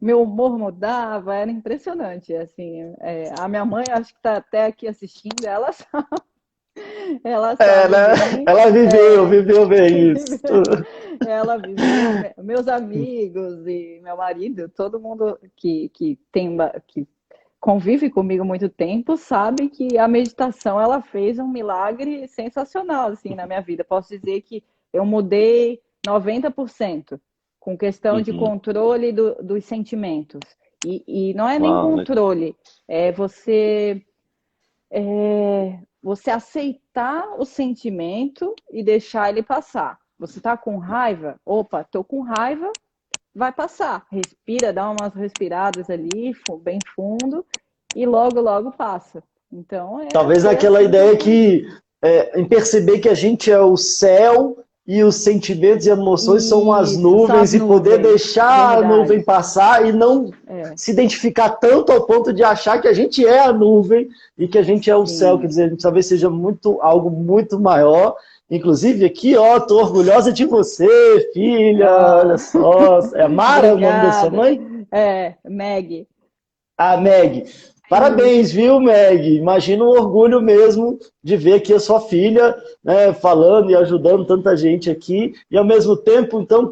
meu humor mudava, era impressionante, assim. A minha mãe, acho que está até aqui assistindo, ela É, sabe né? bem, Ela viveu bem isso. ela viveu, meus amigos e meu marido, todo mundo que convive comigo há muito tempo, sabe que a meditação ela fez um milagre sensacional assim na minha vida. Posso dizer que eu mudei 90% com questão de Uhum. controle dos sentimentos. E não é nem Uau, legal. controle, você aceitar o sentimento e deixar ele passar. Você tá com raiva? Opa, tô com raiva, vai passar. Respira, dá umas respiradas ali, bem fundo, e logo, logo passa. Então, Talvez foi aquela assim que eu ideia fui. que em perceber que a gente é o céu e os sentimentos e emoções são as Isso, só as nuvens e poder nuvens. deixar a nuvem Verdade. passar e não É, se identificar tanto ao ponto de achar que a gente é a nuvem e que a gente é o céu. Quer sim. dizer, a gente talvez seja algo muito maior. Inclusive aqui, ó, tô orgulhosa de você, filha. Olha Ah, só. É Mara o nome da sua obrigada. mãe? Meg. Ah, Meg, parabéns, Isso. viu, Meg? Imagina um orgulho mesmo de ver aqui a sua filha, né, falando e ajudando tanta gente aqui. E ao mesmo tempo, então,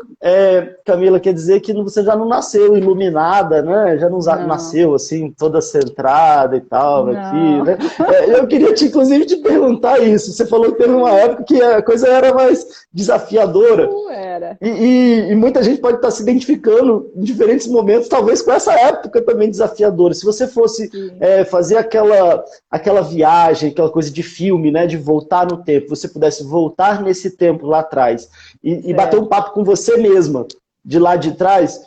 Camila, quer dizer que você já não nasceu iluminada, né? Já não Não, nasceu assim, toda centrada e tal, aqui, não. né? Eu queria, inclusive, te perguntar isso. Você falou que teve uma época que a coisa era mais desafiadora. Era. E muita gente pode estar se identificando em diferentes momentos, talvez com essa época também desafiadora. Se você fosse Sim, fazer aquela viagem, aquela coisa de filme, né, de voltar no tempo, você pudesse voltar nesse tempo lá atrás e bater um certo. papo com você mesma, de lá de trás,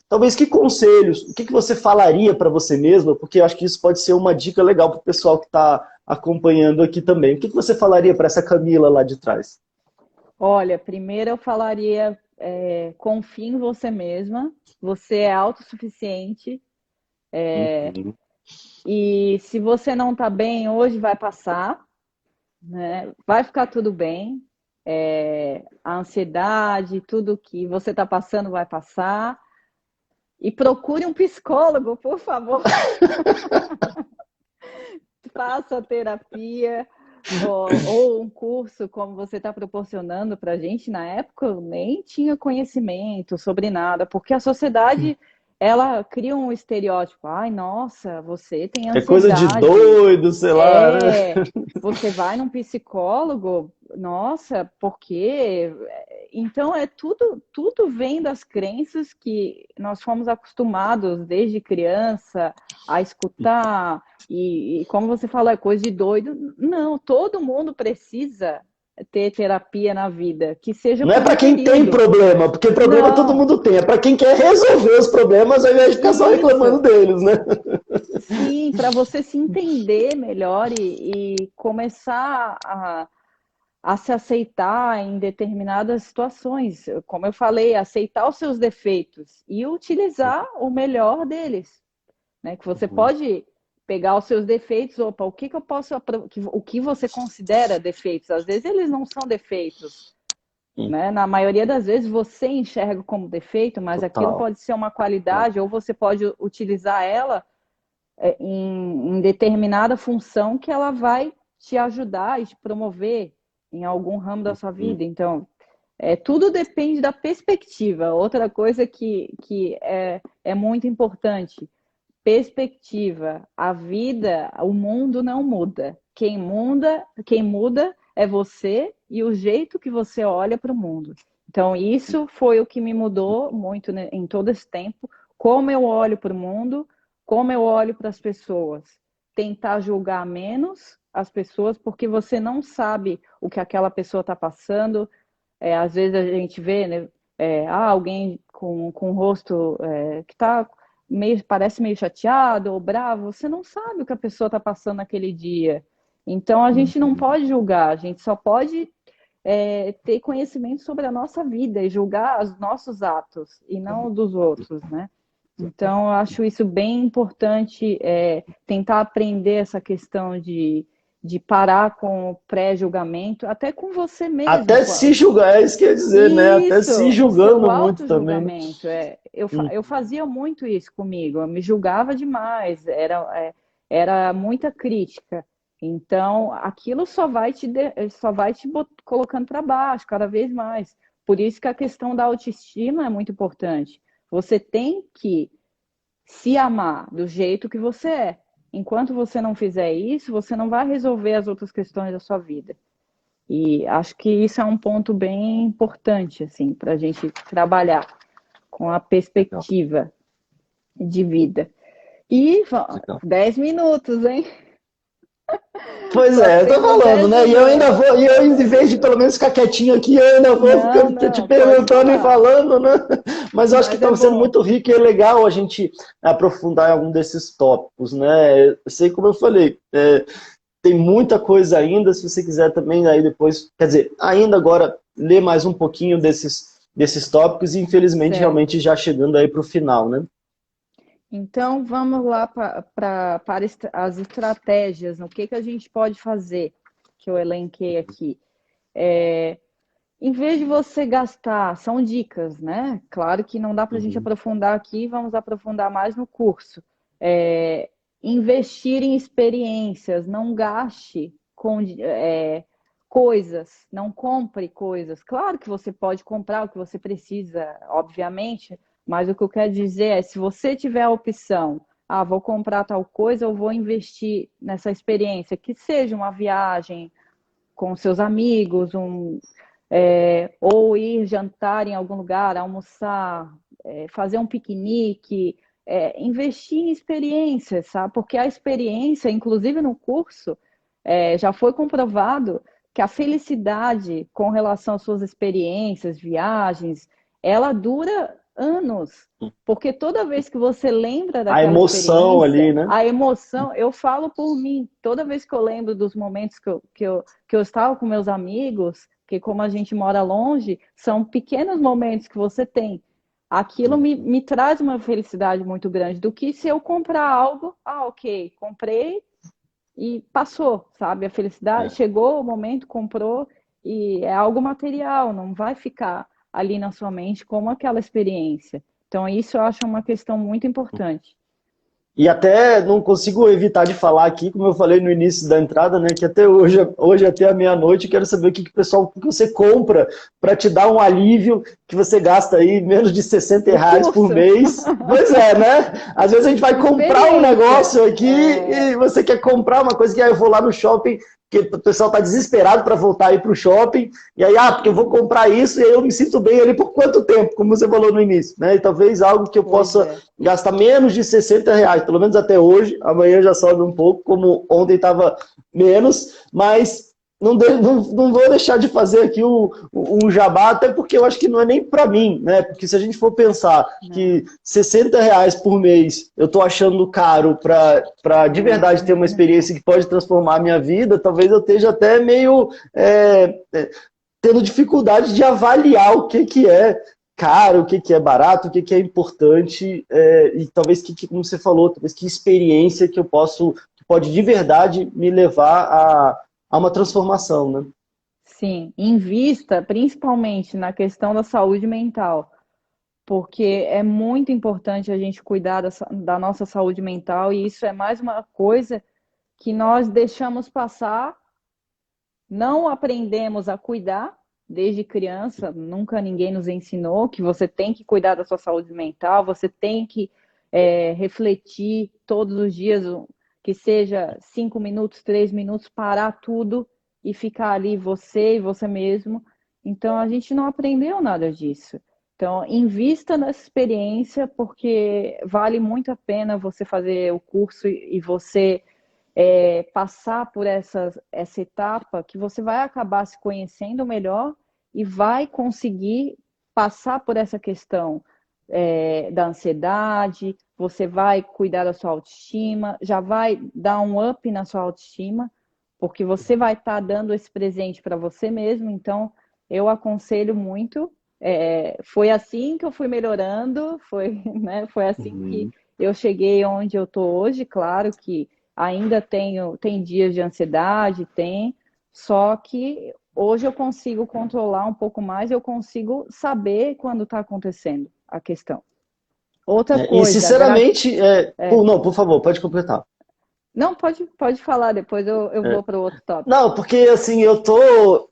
talvez que conselhos, o que você falaria para você mesma, porque eu acho que isso pode ser uma dica legal para o pessoal que está acompanhando aqui também. O que você falaria para essa Camila lá de trás? Olha, primeiro eu falaria, confie em você mesma, você é autossuficiente, Uhum. e se você não tá bem hoje, vai passar, né? Vai ficar tudo bem. A ansiedade, tudo que você está passando vai passar. E procure um psicólogo, por favor. Faça terapia ou um curso como você está proporcionando para a gente. Na época eu nem tinha conhecimento sobre nada, porque a sociedade ela cria um estereótipo. Ai, nossa, você tem É coisa de ansiedade. doido, sei lá, né? É, você vai num psicólogo, nossa, por quê? Então é tudo vem das crenças que nós fomos acostumados desde criança a escutar, e como você falou, é coisa de doido. Não, todo mundo precisa ter terapia na vida, que seja Não é por para um quem tem período. problema, porque problema todo Não, mundo tem. É para quem quer resolver os problemas ao invés de ficar só reclamando isso. deles, né? Sim, para você se entender melhor e começar a se aceitar em determinadas situações. Como eu falei, aceitar os seus defeitos e utilizar o melhor deles, né? Que você Uhum. pode pegar os seus defeitos, opa, o que que eu posso, o que você considera defeitos? Às vezes eles não são defeitos, né? Na maioria das vezes você enxerga como defeito, mas aquilo Total. pode ser uma qualidade ou você pode utilizar ela em determinada função que ela vai te ajudar e te promover em algum ramo da sua Uhum. vida. Então, tudo depende da perspectiva. Outra coisa que é muito importante, perspectiva. A vida, o mundo não muda. Quem muda é você e o jeito que você olha para o mundo. Então, isso foi o que me mudou muito, né, em todo esse tempo. Como eu olho para o mundo, como eu olho para as pessoas. Tentar julgar menos as pessoas, porque você não sabe o que aquela pessoa está passando. Às vezes a gente vê, né, alguém com o rosto que está parece meio chateado ou bravo, você não sabe o que a pessoa está passando naquele dia. Então a gente não Uhum. pode julgar, a gente só pode ter conhecimento sobre a nossa vida e julgar os nossos atos e não dos outros, né? Então eu acho isso bem importante, tentar aprender essa questão de parar com o pré-julgamento, até com você mesmo. Até se julgar, é isso que eu ia dizer, né? Até Isso, se o seu julgando muito também, né? auto-julgamento. Eu Uhum. fazia muito isso comigo, eu me julgava demais, era muita crítica. Então, aquilo só vai te colocando para baixo cada vez mais. Por isso que a questão da autoestima é muito importante. Você tem que se amar do jeito que você é. Enquanto você não fizer isso, você não vai resolver as outras questões da sua vida. E acho que isso é um ponto bem importante, assim, para a gente trabalhar com a Legal, perspectiva de vida. E legal. 10 minutos, hein? Pois Só é, eu tô temos falando, 10 né? minutos. E eu, em vez de pelo menos ficar quietinho aqui, eu ainda vou Não, ficando te não, pode perguntando e falar. falando, né? Mas eu acho que Mas é está sendo bom. muito rico e é legal a gente aprofundar em algum desses tópicos, né? Eu sei como eu falei, tem muita coisa ainda, se você quiser também aí depois, quer dizer, ainda agora ler mais um pouquinho desses tópicos e infelizmente Certo. realmente já chegando aí para o final, né? Então, vamos lá para as estratégias, o que que a gente pode fazer, que eu elenquei aqui. É, Em vez de você gastar, são dicas, né? Claro que não dá para a gente Uhum. aprofundar aqui, vamos aprofundar mais no curso. É, Investir em experiências, não gaste com coisas, não compre coisas. Claro que você pode comprar o que você precisa, obviamente, mas o que eu quero dizer é, se você tiver a opção, vou comprar tal coisa, eu vou investir nessa experiência, que seja uma viagem com seus amigos, ou ir jantar em algum lugar, almoçar, fazer um piquenique, investir em experiências, sabe? Porque a experiência, inclusive no curso, já foi comprovado que a felicidade com relação às suas experiências, viagens, ela dura anos. Porque toda vez que você lembra A daquela emoção ali, experiência, né? a emoção, eu falo por mim, toda vez que eu lembro dos momentos que eu estava com meus amigos, que como a gente mora longe, são pequenos momentos que você tem. Aquilo me traz uma felicidade muito grande do que se eu comprar algo, ok, comprei e passou, sabe? A felicidade É. chegou, o momento, comprou e é algo material, não vai ficar ali na sua mente como aquela experiência. Então, isso eu acho uma questão muito importante. E até não consigo evitar de falar aqui, como eu falei no início da entrada, né, que até hoje até a meia-noite, quero saber o que o que você compra para te dar um alívio que você gasta aí menos de R$ 60 por mês. Pois é, né? Às vezes a gente vai comprar um negócio aqui e você quer comprar uma coisa que aí eu vou lá no shopping, porque o pessoal está desesperado para voltar aí para o shopping, e aí, porque eu vou comprar isso e aí eu me sinto bem ali por quanto tempo, como você falou no início, né? E talvez algo que eu possa gastar menos de R$ 60, pelo menos até hoje, amanhã já sobe um pouco, como ontem estava menos, mas não vou deixar de fazer aqui o jabá, até porque eu acho que não é nem para mim, né? Porque se a gente for pensar que R$ 60 por mês eu estou achando caro para de verdade ter uma experiência que pode transformar a minha vida, talvez eu esteja até meio tendo dificuldade de avaliar o que é caro, o que é barato, o que é importante, e talvez como você falou, talvez que experiência que que pode de verdade me levar a uma transformação, né? Sim, invista principalmente na questão da saúde mental, porque é muito importante a gente cuidar da nossa saúde mental, e isso é mais uma coisa que nós deixamos passar, não aprendemos a cuidar desde criança, nunca ninguém nos ensinou que você tem que cuidar da sua saúde mental, você tem que refletir todos os dias, que seja 5 minutos, 3 minutos, parar tudo e ficar ali você e você mesmo. Então, a gente não aprendeu nada disso. Então, invista nessa experiência, porque vale muito a pena você fazer o curso e você passar por essa etapa, que você vai acabar se conhecendo melhor e vai conseguir passar por essa questão da ansiedade, você vai cuidar da sua autoestima, já vai dar um up na sua autoestima, porque você vai estar dando esse presente para você mesmo. Então, eu aconselho muito. Foi assim que eu fui melhorando, né, foi assim que eu cheguei onde eu estou hoje. Claro que ainda tem dias de ansiedade, só que hoje eu consigo controlar um pouco mais, eu consigo saber quando está acontecendo a questão. Outra coisa... E sinceramente, não, por favor, pode completar. Não, pode falar, depois eu vou para o outro tópico. Não, porque assim, eu tô...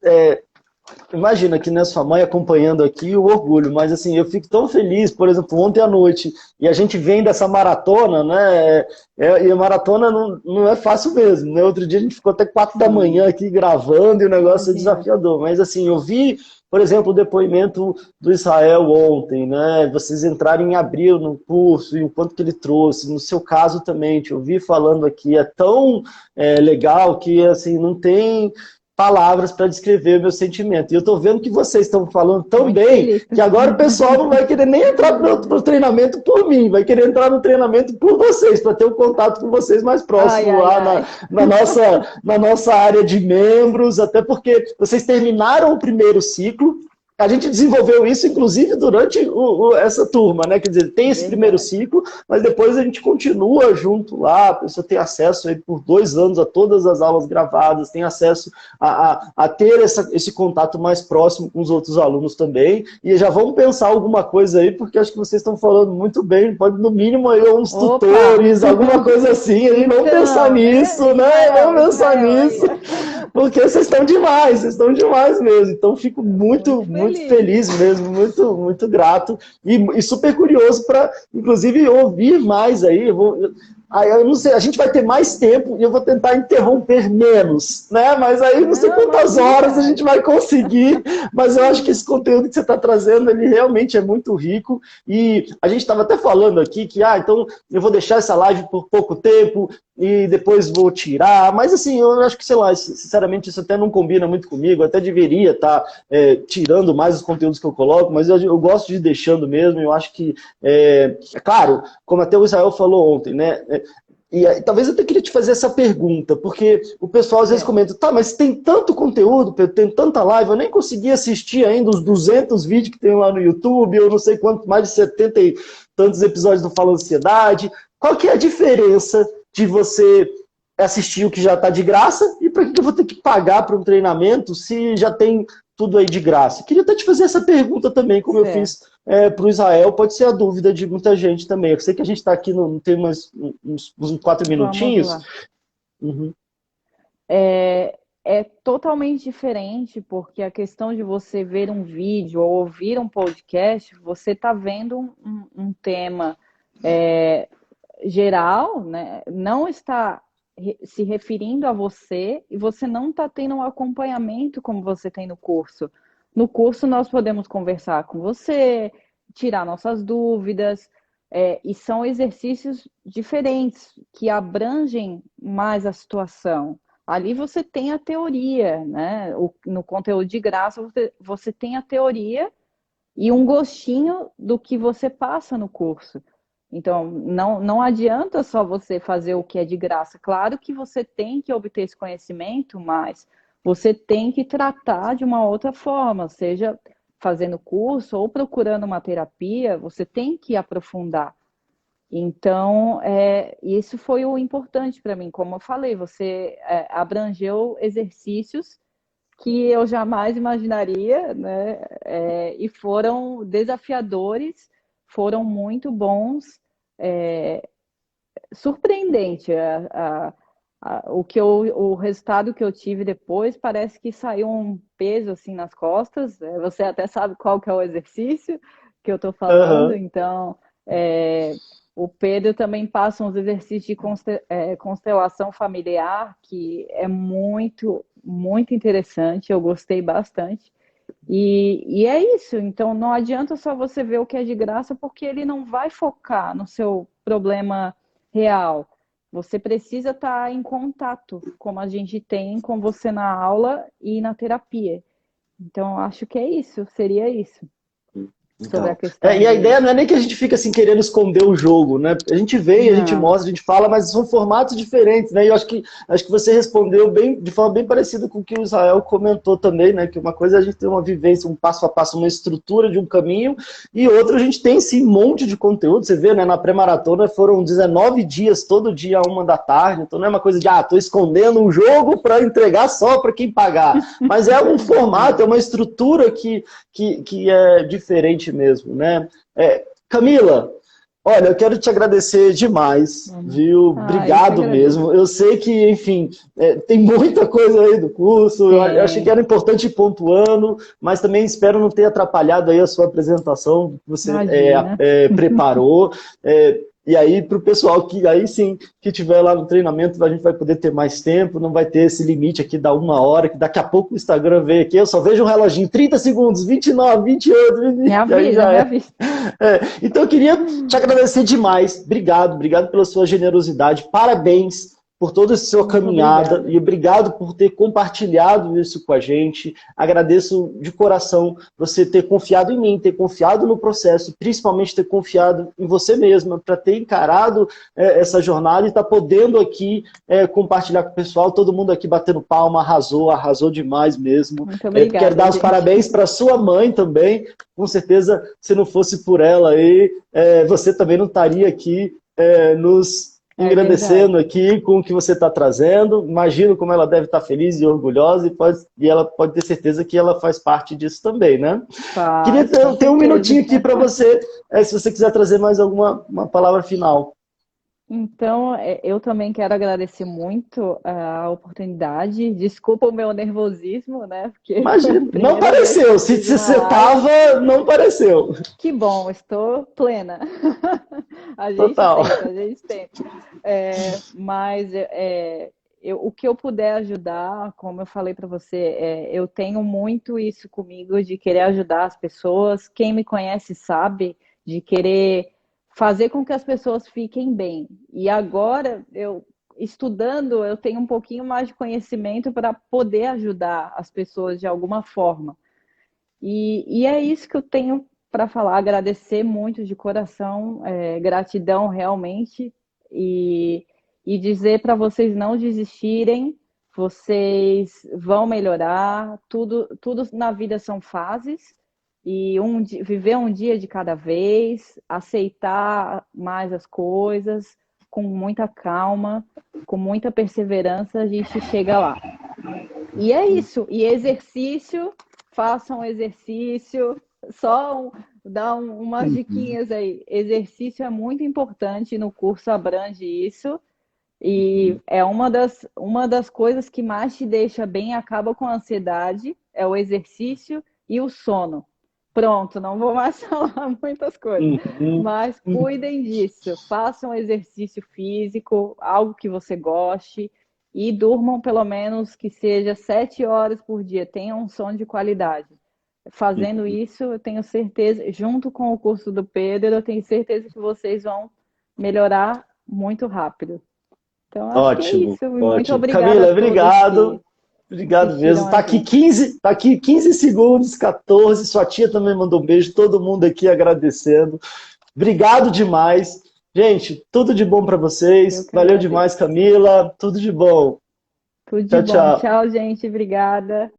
Imagina que né, sua mãe acompanhando aqui o orgulho, mas assim, eu fico tão feliz, por exemplo, ontem à noite, e a gente vem dessa maratona, né? E a maratona não é fácil mesmo, né? Outro dia a gente ficou até 4 da manhã aqui gravando e o negócio é desafiador. Mas assim, eu vi, por exemplo, o depoimento do Israel ontem, né? Vocês entrarem em abril no curso e o quanto que ele trouxe, no seu caso também, te ouvi falando aqui, é tão legal que assim, não tem palavras para descrever o meu sentimento. E eu estou vendo que vocês estão falando tão muito bem feliz, que agora o pessoal não vai querer nem entrar no treinamento por mim, vai querer entrar no treinamento por vocês, para ter um contato com vocês mais próximo na nossa área de membros, até porque vocês terminaram o primeiro ciclo. A gente desenvolveu isso, inclusive, durante essa turma, né? Quer dizer, tem esse primeiro ciclo, mas depois a gente continua junto lá, a pessoa tem acesso aí por 2 anos a todas as aulas gravadas, tem acesso a ter esse contato mais próximo com os outros alunos também. E já vamos pensar alguma coisa aí, porque acho que vocês estão falando muito bem, pode no mínimo aí uns tutores, alguma coisa assim, a gente vamos pensar nisso, né? Vamos pensar nisso, porque vocês estão demais mesmo. Então fico muito feliz mesmo, muito, muito grato e super curioso para, inclusive, ouvir mais aí. Eu não sei, a gente vai ter mais tempo e eu vou tentar interromper menos, né? Mas aí não sei quantas horas a gente vai conseguir, mas eu acho que esse conteúdo que você está trazendo, ele realmente é muito rico. E a gente estava até falando aqui que, então eu vou deixar essa live por pouco tempo e depois vou tirar, mas assim, eu acho que, sei lá, sinceramente isso até não combina muito comigo, eu até deveria estar tirando mais os conteúdos que eu coloco, mas eu gosto de ir deixando mesmo. Eu acho que, claro, como até o Israel falou ontem, né, e talvez eu até queria te fazer essa pergunta, porque o pessoal às vezes comenta, tá, mas tem tanto conteúdo, tem tanta live, eu nem consegui assistir ainda os 200 vídeos que tem lá no YouTube, eu não sei quanto, mais de 70 e tantos episódios do Fala Ansiedade. Qual que é a diferença de você assistir o que já está de graça e para que eu vou ter que pagar para um treinamento se já tem tudo aí de graça. Queria até te fazer essa pergunta também, como eu Certo. fiz para o Israel, pode ser a dúvida de muita gente também. Eu sei que a gente está aqui, tem uns 4 minutinhos. Vamos lá. Uhum. É totalmente diferente, porque a questão de você ver um vídeo ou ouvir um podcast, você está vendo um tema geral, né? Não está se referindo a você e você não está tendo um acompanhamento como você tem no curso. No curso, nós podemos conversar com você, tirar nossas dúvidas, e são exercícios diferentes que abrangem mais a situação. Ali você tem a teoria, né? No conteúdo de graça, você tem a teoria e um gostinho do que você passa no curso. Então, não adianta só você fazer o que é de graça. Claro que você tem que obter esse conhecimento, mas você tem que tratar de uma outra forma, seja fazendo curso ou procurando uma terapia, você tem que aprofundar. Então, isso foi o importante para mim. Como eu falei, você abrangeu exercícios que eu jamais imaginaria, né? E foram desafiadores, foram muito bons, surpreendente. O resultado que eu tive depois parece que saiu um peso assim nas costas. Você até sabe qual que é o exercício que eu estou falando, Aham. então o Pedro também passa uns exercícios de constelação familiar que é muito, muito interessante. Eu gostei bastante. E é isso. Então não adianta só você ver o que é de graça, porque ele não vai focar no seu problema real. Você precisa estar em contato, como a gente tem com você na aula e na terapia. Então, acho que é isso, seria isso, sobre a Então, questão e a de. ideia não é nem que a gente fica assim querendo esconder o jogo, né? A gente vê, a gente Não, mostra, a gente fala, mas são formatos diferentes, né? E eu acho que você respondeu bem, de forma bem parecida com o que o Israel comentou também, né? Que uma coisa é a gente ter uma vivência, um passo a passo, uma estrutura de um caminho, e outra a gente tem sim um monte de conteúdo. Você vê, né? Na pré-maratona foram 19 dias, todo dia à 1 da tarde. Então não é uma coisa de, tô escondendo um jogo para entregar só para quem pagar. Mas é um formato, é uma estrutura que é diferente mesmo, né? Camila, olha, eu quero te agradecer demais, vamos. viu? Eu que Obrigado agradeço. mesmo. Eu sei que, enfim, tem muita coisa aí do curso, eu achei que Tem, era importante ir pontuando, mas também espero não ter atrapalhado aí a sua apresentação que você imagina. preparou. E aí, para o pessoal que aí sim, que tiver lá no treinamento, a gente vai poder ter mais tempo, não vai ter esse limite aqui da 1 hora, que daqui a pouco o Instagram vem aqui, eu só vejo um reloginho, 30 segundos, 29, 28, Me 20, e aí avisa, já me é. avisa. Então eu queria te agradecer demais, obrigado pela sua generosidade, parabéns por toda a sua Muito caminhada obrigada. e obrigado por ter compartilhado isso com a gente. Agradeço de coração você ter confiado em mim, ter confiado no processo, principalmente ter confiado em você mesma, para ter encarado essa jornada e estar podendo aqui compartilhar com o pessoal. Todo mundo aqui batendo palma, arrasou demais mesmo. Muito Quero obrigada, dar os gente. parabéns para sua mãe também. Com certeza, se não fosse por ela aí, você também não estaria aqui nos É verdade. engrandecendo aqui com o que você está trazendo. Imagino como ela deve estar feliz e orgulhosa e ela pode ter certeza que ela faz parte disso também, né? Queria Faz, com ter um certeza. minutinho aqui para você, se você quiser trazer mais alguma uma palavra final. Então, eu também quero agradecer muito a oportunidade. Desculpa o meu nervosismo, né? Porque foi a Imagina, não primeira vez que pareceu. eu Se fiz uma você live. estava, não pareceu. Que bom, estou plena. A gente Total. tenta, a gente tenta. Mas o que eu puder ajudar, como eu falei para você, eu tenho muito isso comigo de querer ajudar as pessoas. Quem me conhece sabe de querer fazer com que as pessoas fiquem bem. E agora, eu estudando, eu tenho um pouquinho mais de conhecimento para poder ajudar as pessoas de alguma forma. E é isso que eu tenho para falar, agradecer muito de coração, gratidão realmente, e, e dizer para vocês não desistirem, vocês vão melhorar, tudo na vida são fases, e viver um dia de cada vez, aceitar mais as coisas, com muita calma, com muita perseverança, a gente chega lá. E é isso, e exercício façam exercício, dar umas diquinhas aí. Exercício é muito importante, no curso abrange isso, e é uma das coisas que mais te deixa bem, acaba com a ansiedade, é o exercício e o sono. Pronto, não vou mais falar muitas coisas, Uhum. mas cuidem disso, façam exercício físico, algo que você goste, e durmam pelo menos que seja 7 horas por dia, tenham um sono de qualidade. Fazendo isso, eu tenho certeza, junto com o curso do Pedro, eu tenho certeza que vocês vão melhorar muito rápido. Então, acho que é Ótimo, isso. Muito ótimo. obrigada a Camila, todos que obrigado. Obrigado assistiram mesmo. a gente. Tá aqui 15 segundos, 14. Sua tia também mandou um beijo, todo mundo aqui agradecendo. Obrigado demais. Gente, tudo de bom para Eu vocês. que Valeu demais, agradeço. Camila. Tudo de bom. Tudo de Tchau, bom. tchau. Tchau, gente. Obrigada.